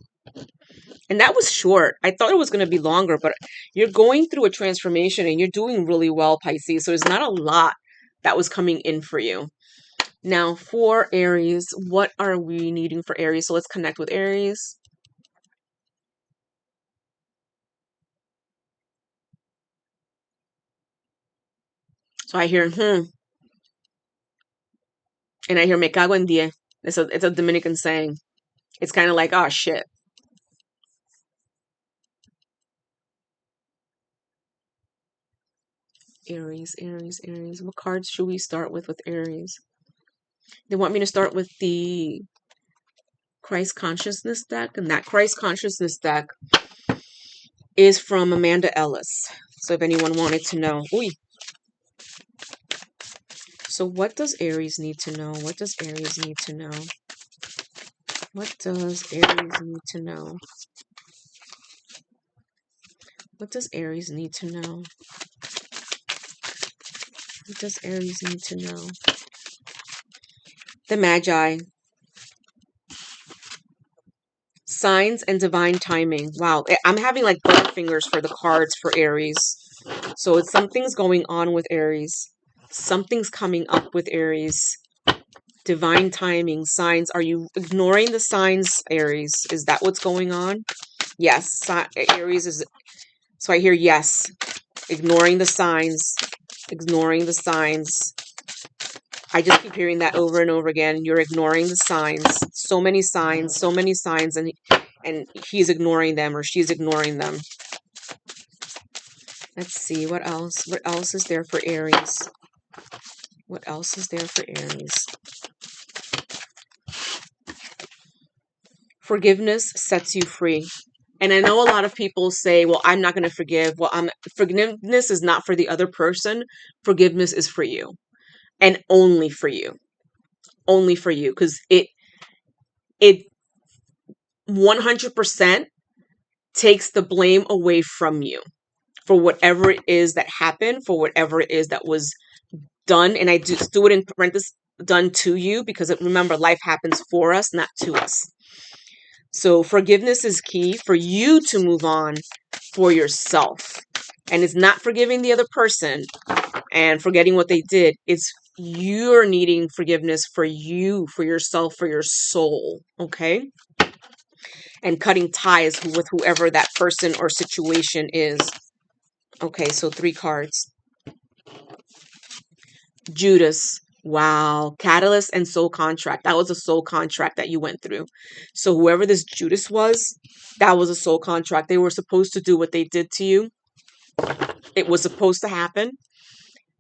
And that was short. I thought it was going to be longer, but you're going through a transformation and you're doing really well, Pisces. So there's not a lot that was coming in for you. Now for Aries, what are we needing for Aries? So let's connect with Aries. So I hear, and I hear me cago en die. It's a Dominican saying. It's kind of like, oh shit. Aries, Aries, Aries. What cards should we start with Aries? They want me to start with the Christ Consciousness deck, and that Christ Consciousness deck is from Amanda Ellis. So if anyone wanted to know. Ooh. So what does Aries need to know? What does Aries need to know? What does Aries need to know? What does Aries need to know? What does Aries need to know? The Magi. Signs and divine timing. Wow. I'm having like butterfingers for the cards for Aries. So it's something's going on with Aries. Something's coming up with Aries. Divine timing. Signs. Are you ignoring the signs, Aries? Is that what's going on? Yes. Aries is So I hear yes. Ignoring the signs. Ignoring the signs. I just keep hearing that over and over again. You're ignoring the signs. So many signs, and he's ignoring them or she's ignoring them. Let's see, what else? What else is there for Aries? What else is there for Aries? Forgiveness sets you free. And I know a lot of people say, well, I'm not going to forgive. Well, forgiveness is not for the other person. Forgiveness is for you. And only for you. Only for you. Because it 100% takes the blame away from you for whatever it is that happened, for whatever it is that was done. And I just do it in parentheses, done to you, because remember, life happens for us, not to us. So forgiveness is key for you to move on for yourself. And it's not forgiving the other person and forgetting what they did. It's you're needing forgiveness for you, for yourself, for your soul. Okay? And cutting ties with whoever that person or situation is. Okay, so 3 cards. Judas. Wow. Catalyst and soul contract. That was a soul contract that you went through. So whoever this Judas was, that was a soul contract. They were supposed to do what they did to you. It was supposed to happen.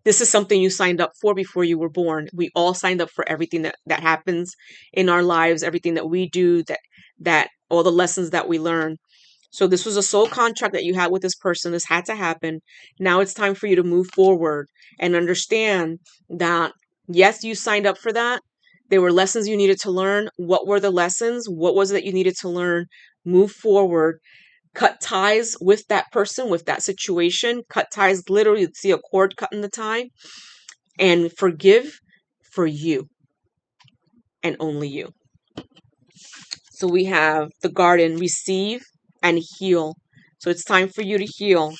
This is something you signed up for before you were born. We all signed up for everything that happens in our lives, everything that we do, that all the lessons that we learn. So this was a soul contract that you had with this person. This had to happen. Now it's time for you to move forward and understand that, yes, you signed up for that. There were lessons you needed to learn. What were the lessons? What was it that you needed to learn? Move forward. Cut ties with that person, with that situation. Cut ties, literally, see a cord cutting the tie. And forgive for you and only you. So we have the garden, receive and heal. So it's time for you to heal,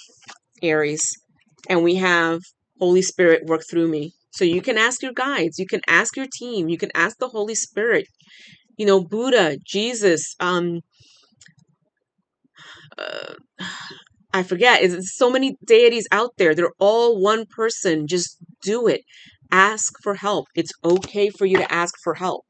Aries. And we have Holy Spirit, work through me. So you can ask your guides, you can ask your team, you can ask the Holy Spirit, Buddha, Jesus, I forget. It's so many deities out there. They're all one person. Just do it. Ask for help. It's okay for you to ask for help.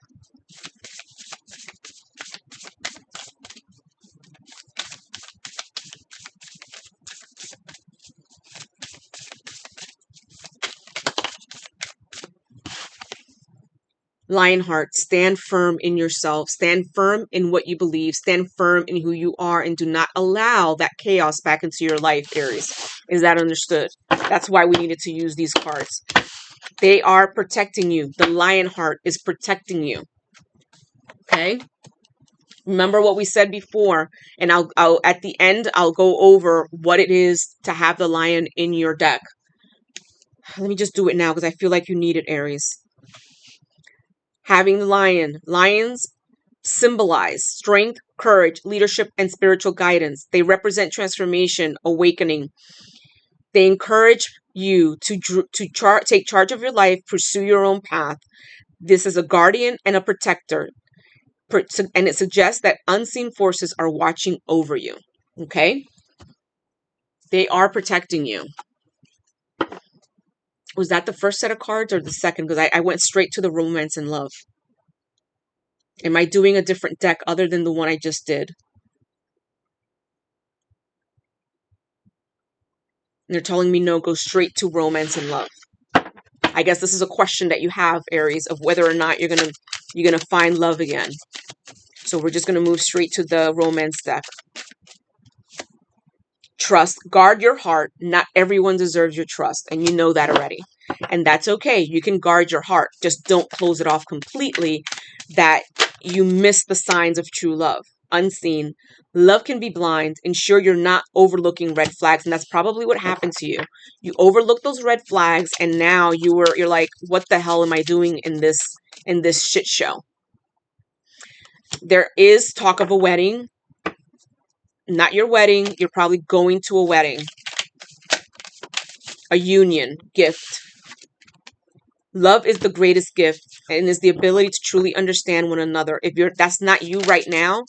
Lionheart, stand firm in yourself. Stand firm in what you believe. Stand firm in who you are, and do not allow that chaos back into your life, Aries. Is that understood? That's why we needed to use these cards. They are protecting you. The Lionheart is protecting you. Okay? Remember what we said before, and I'll at the end I'll go over what it is to have the lion in your deck. Let me just do it now because I feel like you need it, Aries. Having the lion. Lions symbolize strength, courage, leadership, and spiritual guidance. They represent transformation, awakening. They encourage you to take charge of your life, pursue your own path. This is a guardian and a protector. And it suggests that unseen forces are watching over you. Okay? They are protecting you. Was that the first set of cards or the second? Because I went straight to the romance and love. Am I doing a different deck other than the one I just did? And they're telling me no, go straight to romance and love. I guess this is a question that you have, Aries, of whether or not you're gonna find love again. So we're just gonna move straight to the romance deck. Trust, guard your heart. Not everyone deserves your trust, and you know that already. And that's okay. You can guard your heart. Just don't close it off completely that you miss the signs of true love. Unseen. Love can be blind. Ensure you're not overlooking red flags, and that's probably what happened to you. You overlooked those red flags, and now you're like, what the hell am I doing in this shit show? There is talk of a wedding. Not your wedding. You're probably going to a wedding. A union, gift. Love is the greatest gift and is the ability to truly understand one another. If that's not you right now,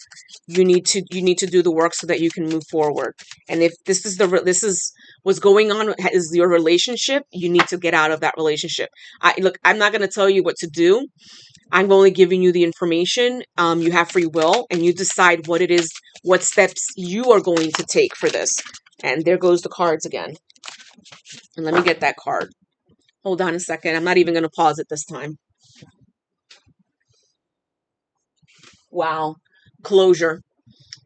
you need to do the work so that you can move forward. And if this is what's going on is your relationship, you need to get out of that relationship. I'm not going to tell you what to do. I'm only giving you the information. You have free will, and you decide what it is, what steps you are going to take for this. And there goes the cards again. And let me get that card. Hold on a second. I'm not even going to pause it this time. Wow. Closure.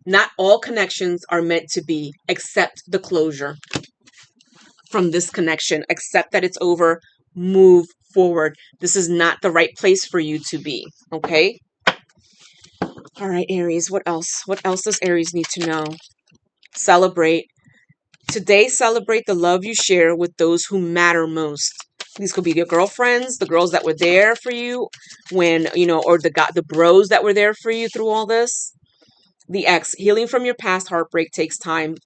Not all connections are meant to be. Accept the closure from this connection. Accept that it's over. Move forward. This is not the right place for you to be. Okay? All right, Aries. What else? What else does Aries need to know? Celebrate. Today, celebrate the love you share with those who matter most. These could be your girlfriends, the girls that were there for you when, or the bros that were there for you through all this. The ex, healing from your past heartbreak takes time.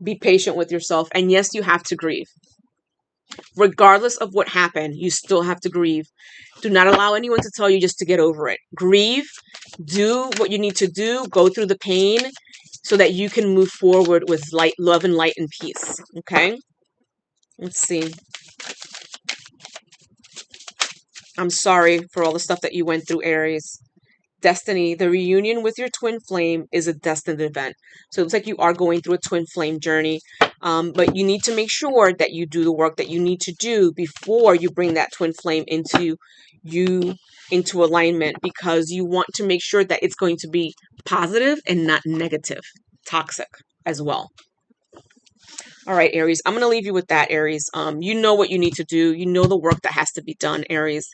Be patient with yourself. And yes, you have to grieve. Regardless of what happened, you still have to grieve. Do not allow anyone to tell you just to get over it. Grieve. Do what you need to do. Go through the pain so that you can move forward with light, love, and light and peace. Okay? Let's see. I'm sorry for all the stuff that you went through, Aries. Destiny, the reunion with your twin flame is a destined event. So it looks like you are going through a twin flame journey. But you need to make sure that you do the work that you need to do before you bring that twin flame into alignment, because you want to make sure that it's going to be positive and not negative, toxic as well. All right, Aries, I'm going to leave you with that, Aries. You know what you need to do. You know the work that has to be done, Aries.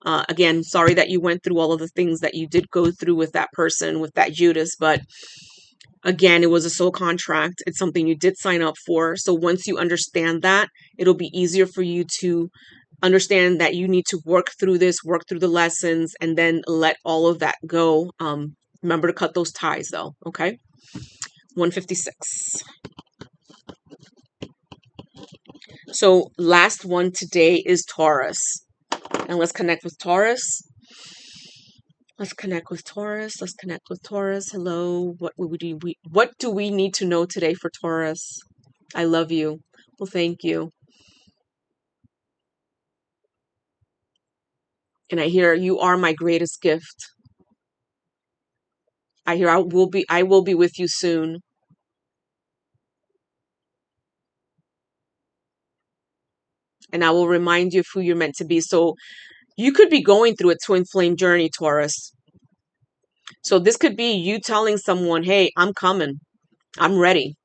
Again, sorry that you went through all of the things that you did go through with that person, with that Judas, but again, it was a soul contract. It's something you did sign up for. So once you understand that, it'll be easier for you to understand that you need to work through this, work through the lessons, and then let all of that go. Remember to cut those ties though, okay? 156. So last one today is Taurus. And let's connect with Taurus. Let's connect with Taurus. Let's connect with Taurus. Hello. What do we need to know today for Taurus? I love you. Well, thank you. And I hear you are my greatest gift. I hear I will be with you soon. And I will remind you of who you're meant to be. So you could be going through a twin flame journey, Taurus. So this could be you telling someone, hey, I'm coming. I'm ready.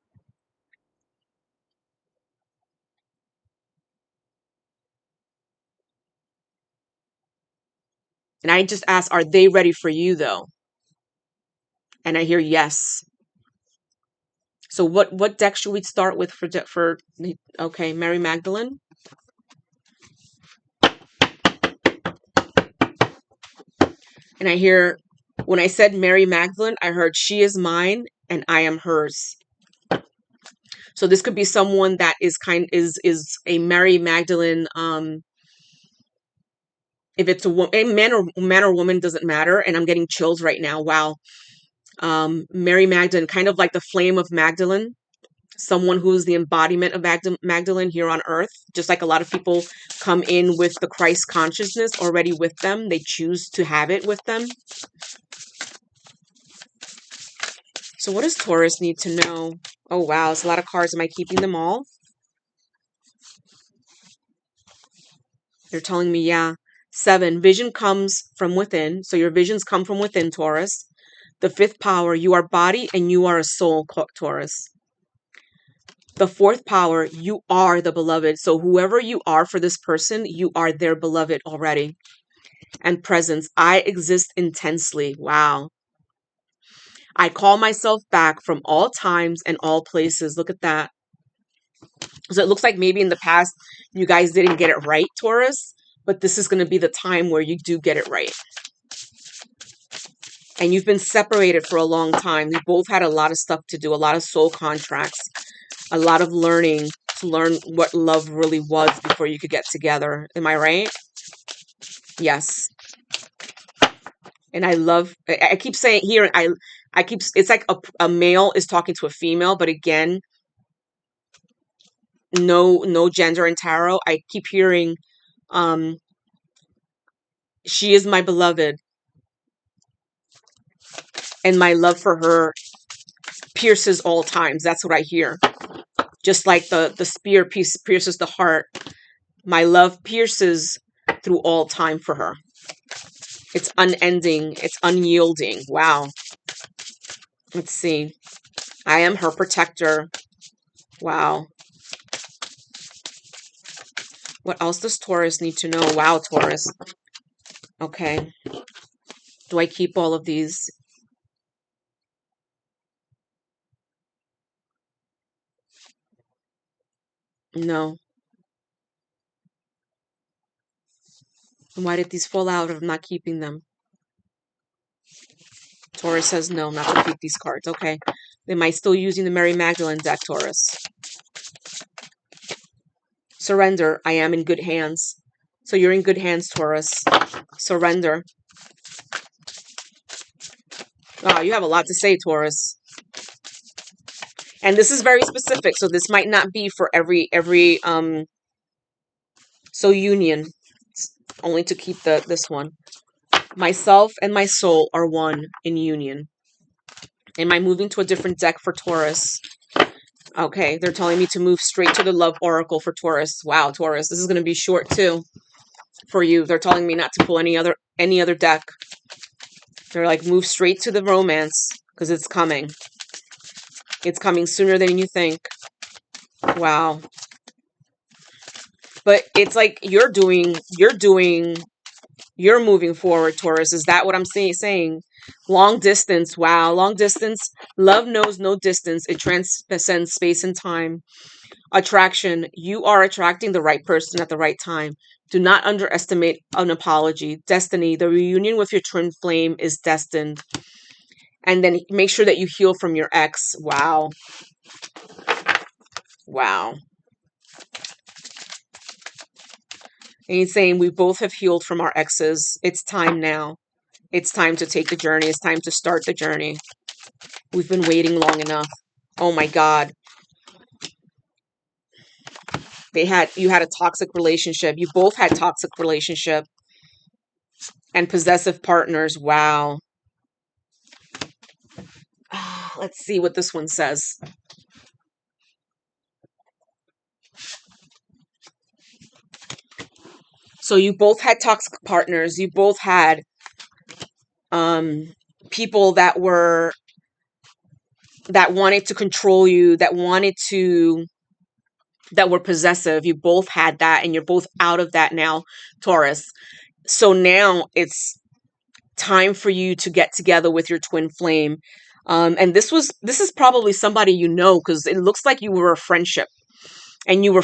And I just ask, are they ready for you though? And I hear yes. So what deck should we start with for okay, Mary Magdalene? And I hear, when I said Mary Magdalene, I heard she is mine and I am hers. So this could be someone that is a Mary Magdalene. If it's a man or woman, doesn't matter. And I'm getting chills right now. Wow. Mary Magdalene, kind of like the flame of Magdalene, someone who's the embodiment of Magdalene here on earth. Just like a lot of people come in with the Christ consciousness already with them, they choose to have it with them. So what does Taurus need to know? Oh, wow. It's a lot of cards. Am I keeping them all? They're telling me, yeah. 7, vision comes from within. So your visions come from within, Taurus. The 5th power, you are body and you are a soul, Taurus. The 4th power, you are the beloved. So whoever you are for this person, you are their beloved already. And presence, I exist intensely. Wow. I call myself back from all times and all places. Look at that. So it looks like maybe in the past you guys didn't get it right, Taurus, but this is going to be the time where you do get it right. And you've been separated for a long time. You both had a lot of stuff to do, a lot of soul contracts, a lot of learning to learn what love really was before you could get together. Am I right? Yes. And I keep saying here, it's like a male is talking to a female, but again, no gender in tarot. I keep hearing, um, she is my beloved, and my love for her pierces all times. That's what I hear. Just like the spear pierces the heart, my love pierces through all time for her. It's unending. It's unyielding. Wow. Let's see. I am her protector. Wow. What else does Taurus need to know? Wow, Taurus. Okay. Do I keep all of these? No. And why did these fall out if I'm not keeping them? Taurus says no, not to keep these cards. Okay. Am I still using the Mary Magdalene deck, Taurus? Surrender. I am in good hands. So you're in good hands, Taurus. Surrender. Oh, you have a lot to say, Taurus. And this is very specific, so this might not be for every so union. It's only to keep this one. Myself and my soul are one in union. Am I moving to a different deck for Taurus? Okay, they're telling me to move straight to the love oracle for Taurus. Wow, Taurus, this is going to be short too for you. They're telling me not to pull any other deck. They're like, move straight to the romance because it's coming. It's coming sooner than you think. Wow. But it's like you're moving forward, Taurus. Is that what I'm saying? Long distance. Wow. Long distance. Love knows no distance. It transcends space and time. Attraction. You are attracting the right person at the right time. Do not underestimate an apology. Destiny. The reunion with your twin flame is destined. And then make sure that you heal from your ex. Wow. Wow. And he's saying we both have healed from our exes. It's time now. It's time to take the journey. It's time to start the journey. We've been waiting long enough. Oh my God. You had a toxic relationship. You both had toxic relationship and possessive partners. Wow. Let's see what this one says. So you both had toxic partners. You both had people that wanted to control you, that were possessive. You both had that, and you're both out of that now, Taurus. So now it's time for you to get together with your twin flame. And this is probably somebody you know, because it looks like you were a friendship. And you've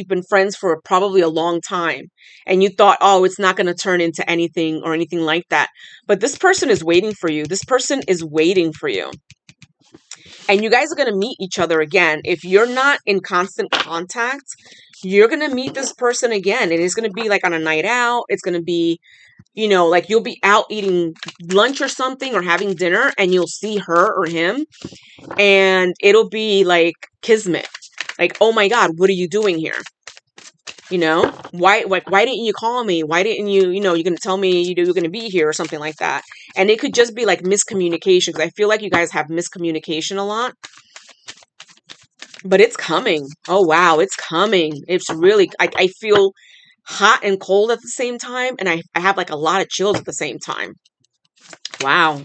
been friends for probably a long time. And you thought, oh, it's not going to turn into anything or anything like that. But this person is waiting for you. This person is waiting for you. And you guys are going to meet each other again. If you're not in constant contact, you're going to meet this person again. And it's going to be like on a night out. It's going to be, like you'll be out eating lunch or something or having dinner, and you'll see her or him. And it'll be like kismet. Like, oh my God, what are you doing here? Why didn't you call me? Why didn't you, you're going to tell me you're going to be here or something like that. And it could just be like miscommunication, because I feel like you guys have miscommunication a lot. But it's coming. Oh, wow, it's coming. It's really, I feel hot and cold at the same time. And I have like a lot of chills at the same time. Wow.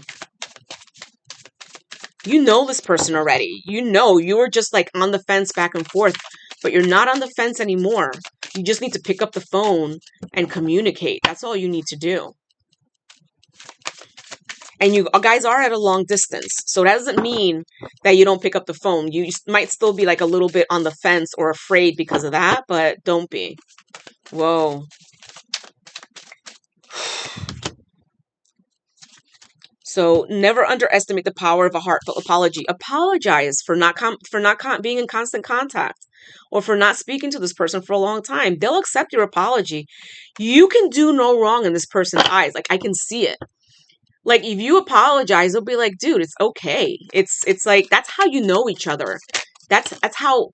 You know this person already. You were just like on the fence back and forth, but you're not on the fence anymore. You just need to pick up the phone and communicate. That's all you need to do. And you guys are at a long distance. So that doesn't mean that you don't pick up the phone. You might still be like a little bit on the fence or afraid because of that, but don't be. Whoa. So never underestimate the power of a heartfelt apology. Apologize for not being in constant contact, or for not speaking to this person for a long time. They'll accept your apology. You can do no wrong in this person's eyes. Like, I can see it. Like, if you apologize, they'll be like, dude, it's okay. It's like, that's how you know each other. That's how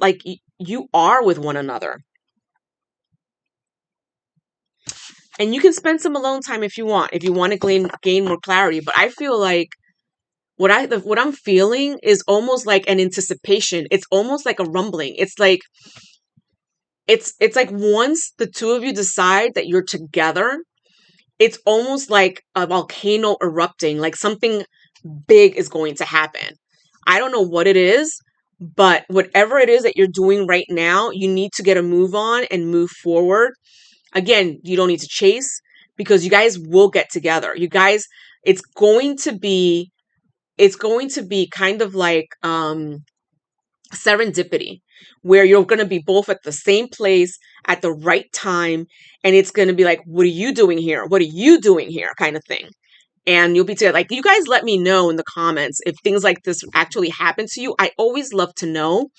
like you are with one another. And you can spend some alone time if you want to gain more clarity. But I feel like what I'm feeling is almost like an anticipation. It's almost like a rumbling. It's like once the two of you decide that you're together, it's almost like a volcano erupting, like something big is going to happen. I don't know what it is, but whatever it is that you're doing right now, you need to get a move on and move forward. Again, you don't need to chase, because you guys will get together. You guys, it's going to be kind of like serendipity, where you're going to be both at the same place at the right time, and it's going to be like, what are you doing here? What are you doing here? Kind of thing. And you'll be together. Like, you guys let me know in the comments if things like this actually happen to you. I always love to know.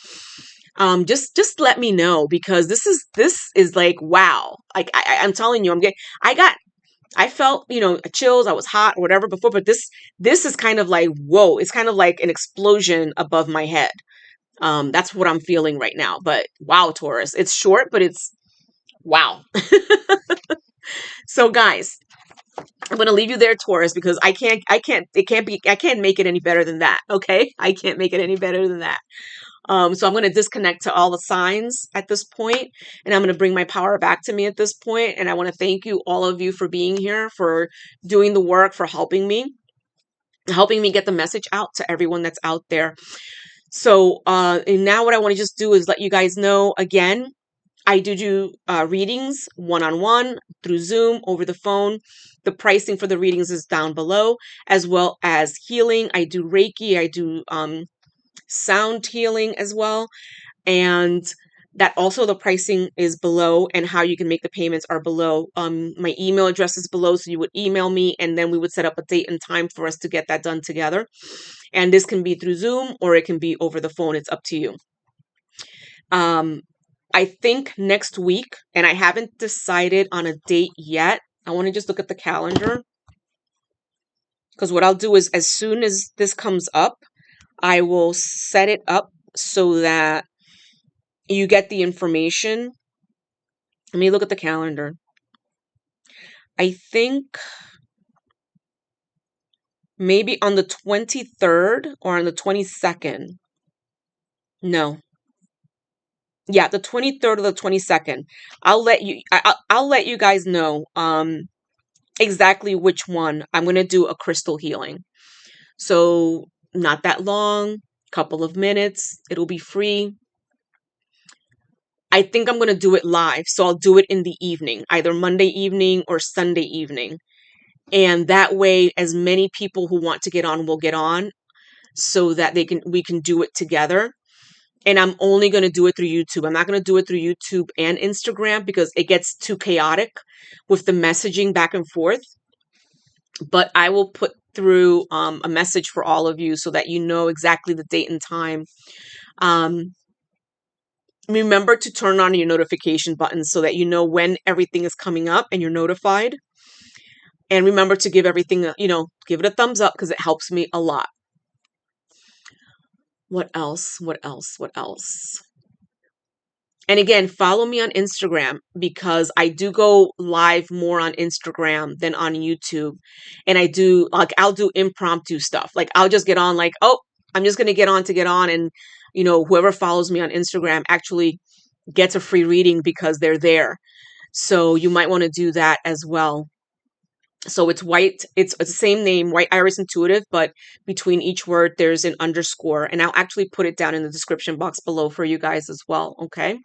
Just let me know, because this is like, wow. Like, I'm telling you, I felt, chills. I was hot or whatever before, but this is kind of like, whoa. It's kind of like an explosion above my head. That's what I'm feeling right now. But wow, Taurus, it's short, but it's wow. So guys, I'm going to leave you there, Taurus, because I can't make it any better than that. Okay. I can't make it any better than that. So I'm going to disconnect to all the signs at this point, and I'm going to bring my power back to me at this point. And I want to thank you, all of you, for being here, for doing the work, for helping me get the message out to everyone that's out there. So, and now what I want to just do is let you guys know again, I do readings one-on-one through Zoom, over the phone. The pricing for the readings is down below, as well as healing. I do Reiki. I do sound healing as well. And that also, the pricing is below, and how you can make the payments are below. My email address is below, so you would email me, and then we would set up a date and time for us to get that done together. And this can be through Zoom, or it can be over the phone. It's up to you. I think next week, and I haven't decided on a date yet. I want to just look at the calendar, because what I'll do is, as soon as this comes up, I will set it up so that you get the information. Let me look at the calendar. I think maybe on the 23rd or on the 22nd. No. Yeah, the 23rd or the 22nd. I'll let you guys know exactly which one. I'm going to do a crystal healing. So, not that long, couple of minutes. It'll be free. I think I'm going to do it live. So I'll do it in the evening, either Monday evening or Sunday evening. And that way, as many people who want to get on will get on, so that we can do it together. And I'm only going to do it through YouTube. I'm not going to do it through YouTube and Instagram, because it gets too chaotic with the messaging back and forth. But I will put through a message for all of you, so that you know exactly the date and time. Remember to turn on your notification button, so that you know when everything is coming up and you're notified. And remember to give everything, give it a thumbs up, because it helps me a lot. What else? And again, follow me on Instagram, because I do go live more on Instagram than on YouTube. And I'll do impromptu stuff. Like, I'll just get on, like, oh, I'm just going to get on. And, whoever follows me on Instagram actually gets a free reading because they're there. So you might want to do that as well. So it's the same name, White Iris Intuitive, but between each word, there's an underscore. And I'll actually put it down in the description box below for you guys as well. Okay.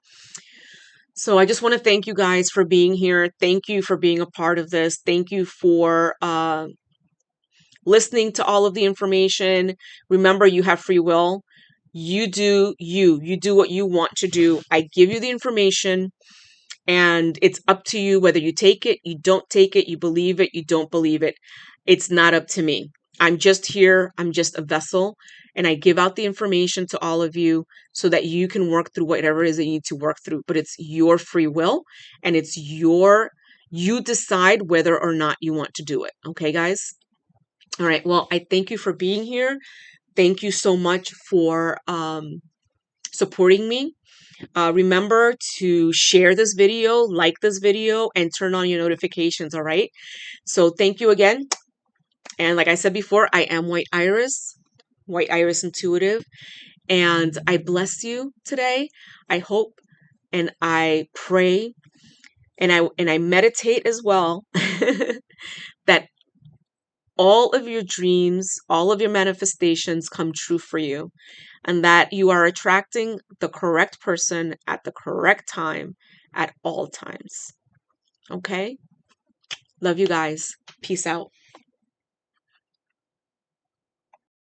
So I just want to thank you guys for being here. Thank you for being a part of this. Thank you for listening to all of the information. Remember, you have free will. You do what you want to do. I give you the information, and it's up to you whether you take it, you don't take it, you believe it, you don't believe it. It's not up to me. I'm just here. I'm just a vessel. And I give out the information to all of you so that you can work through whatever it is that you need to work through. But it's your free will and it's you decide whether or not you want to do it. Okay, guys? All right. Well, I thank you for being here. Thank you so much for supporting me. Remember to share this video, like this video, and turn on your notifications. All right. So thank you again. And like I said before, I am White Iris, White Iris Intuitive, and I bless you today. I hope and I pray and I meditate as well that all of your dreams, all of your manifestations come true for you, and that you are attracting the correct person at the correct time at all times. Okay? Love you guys. Peace out.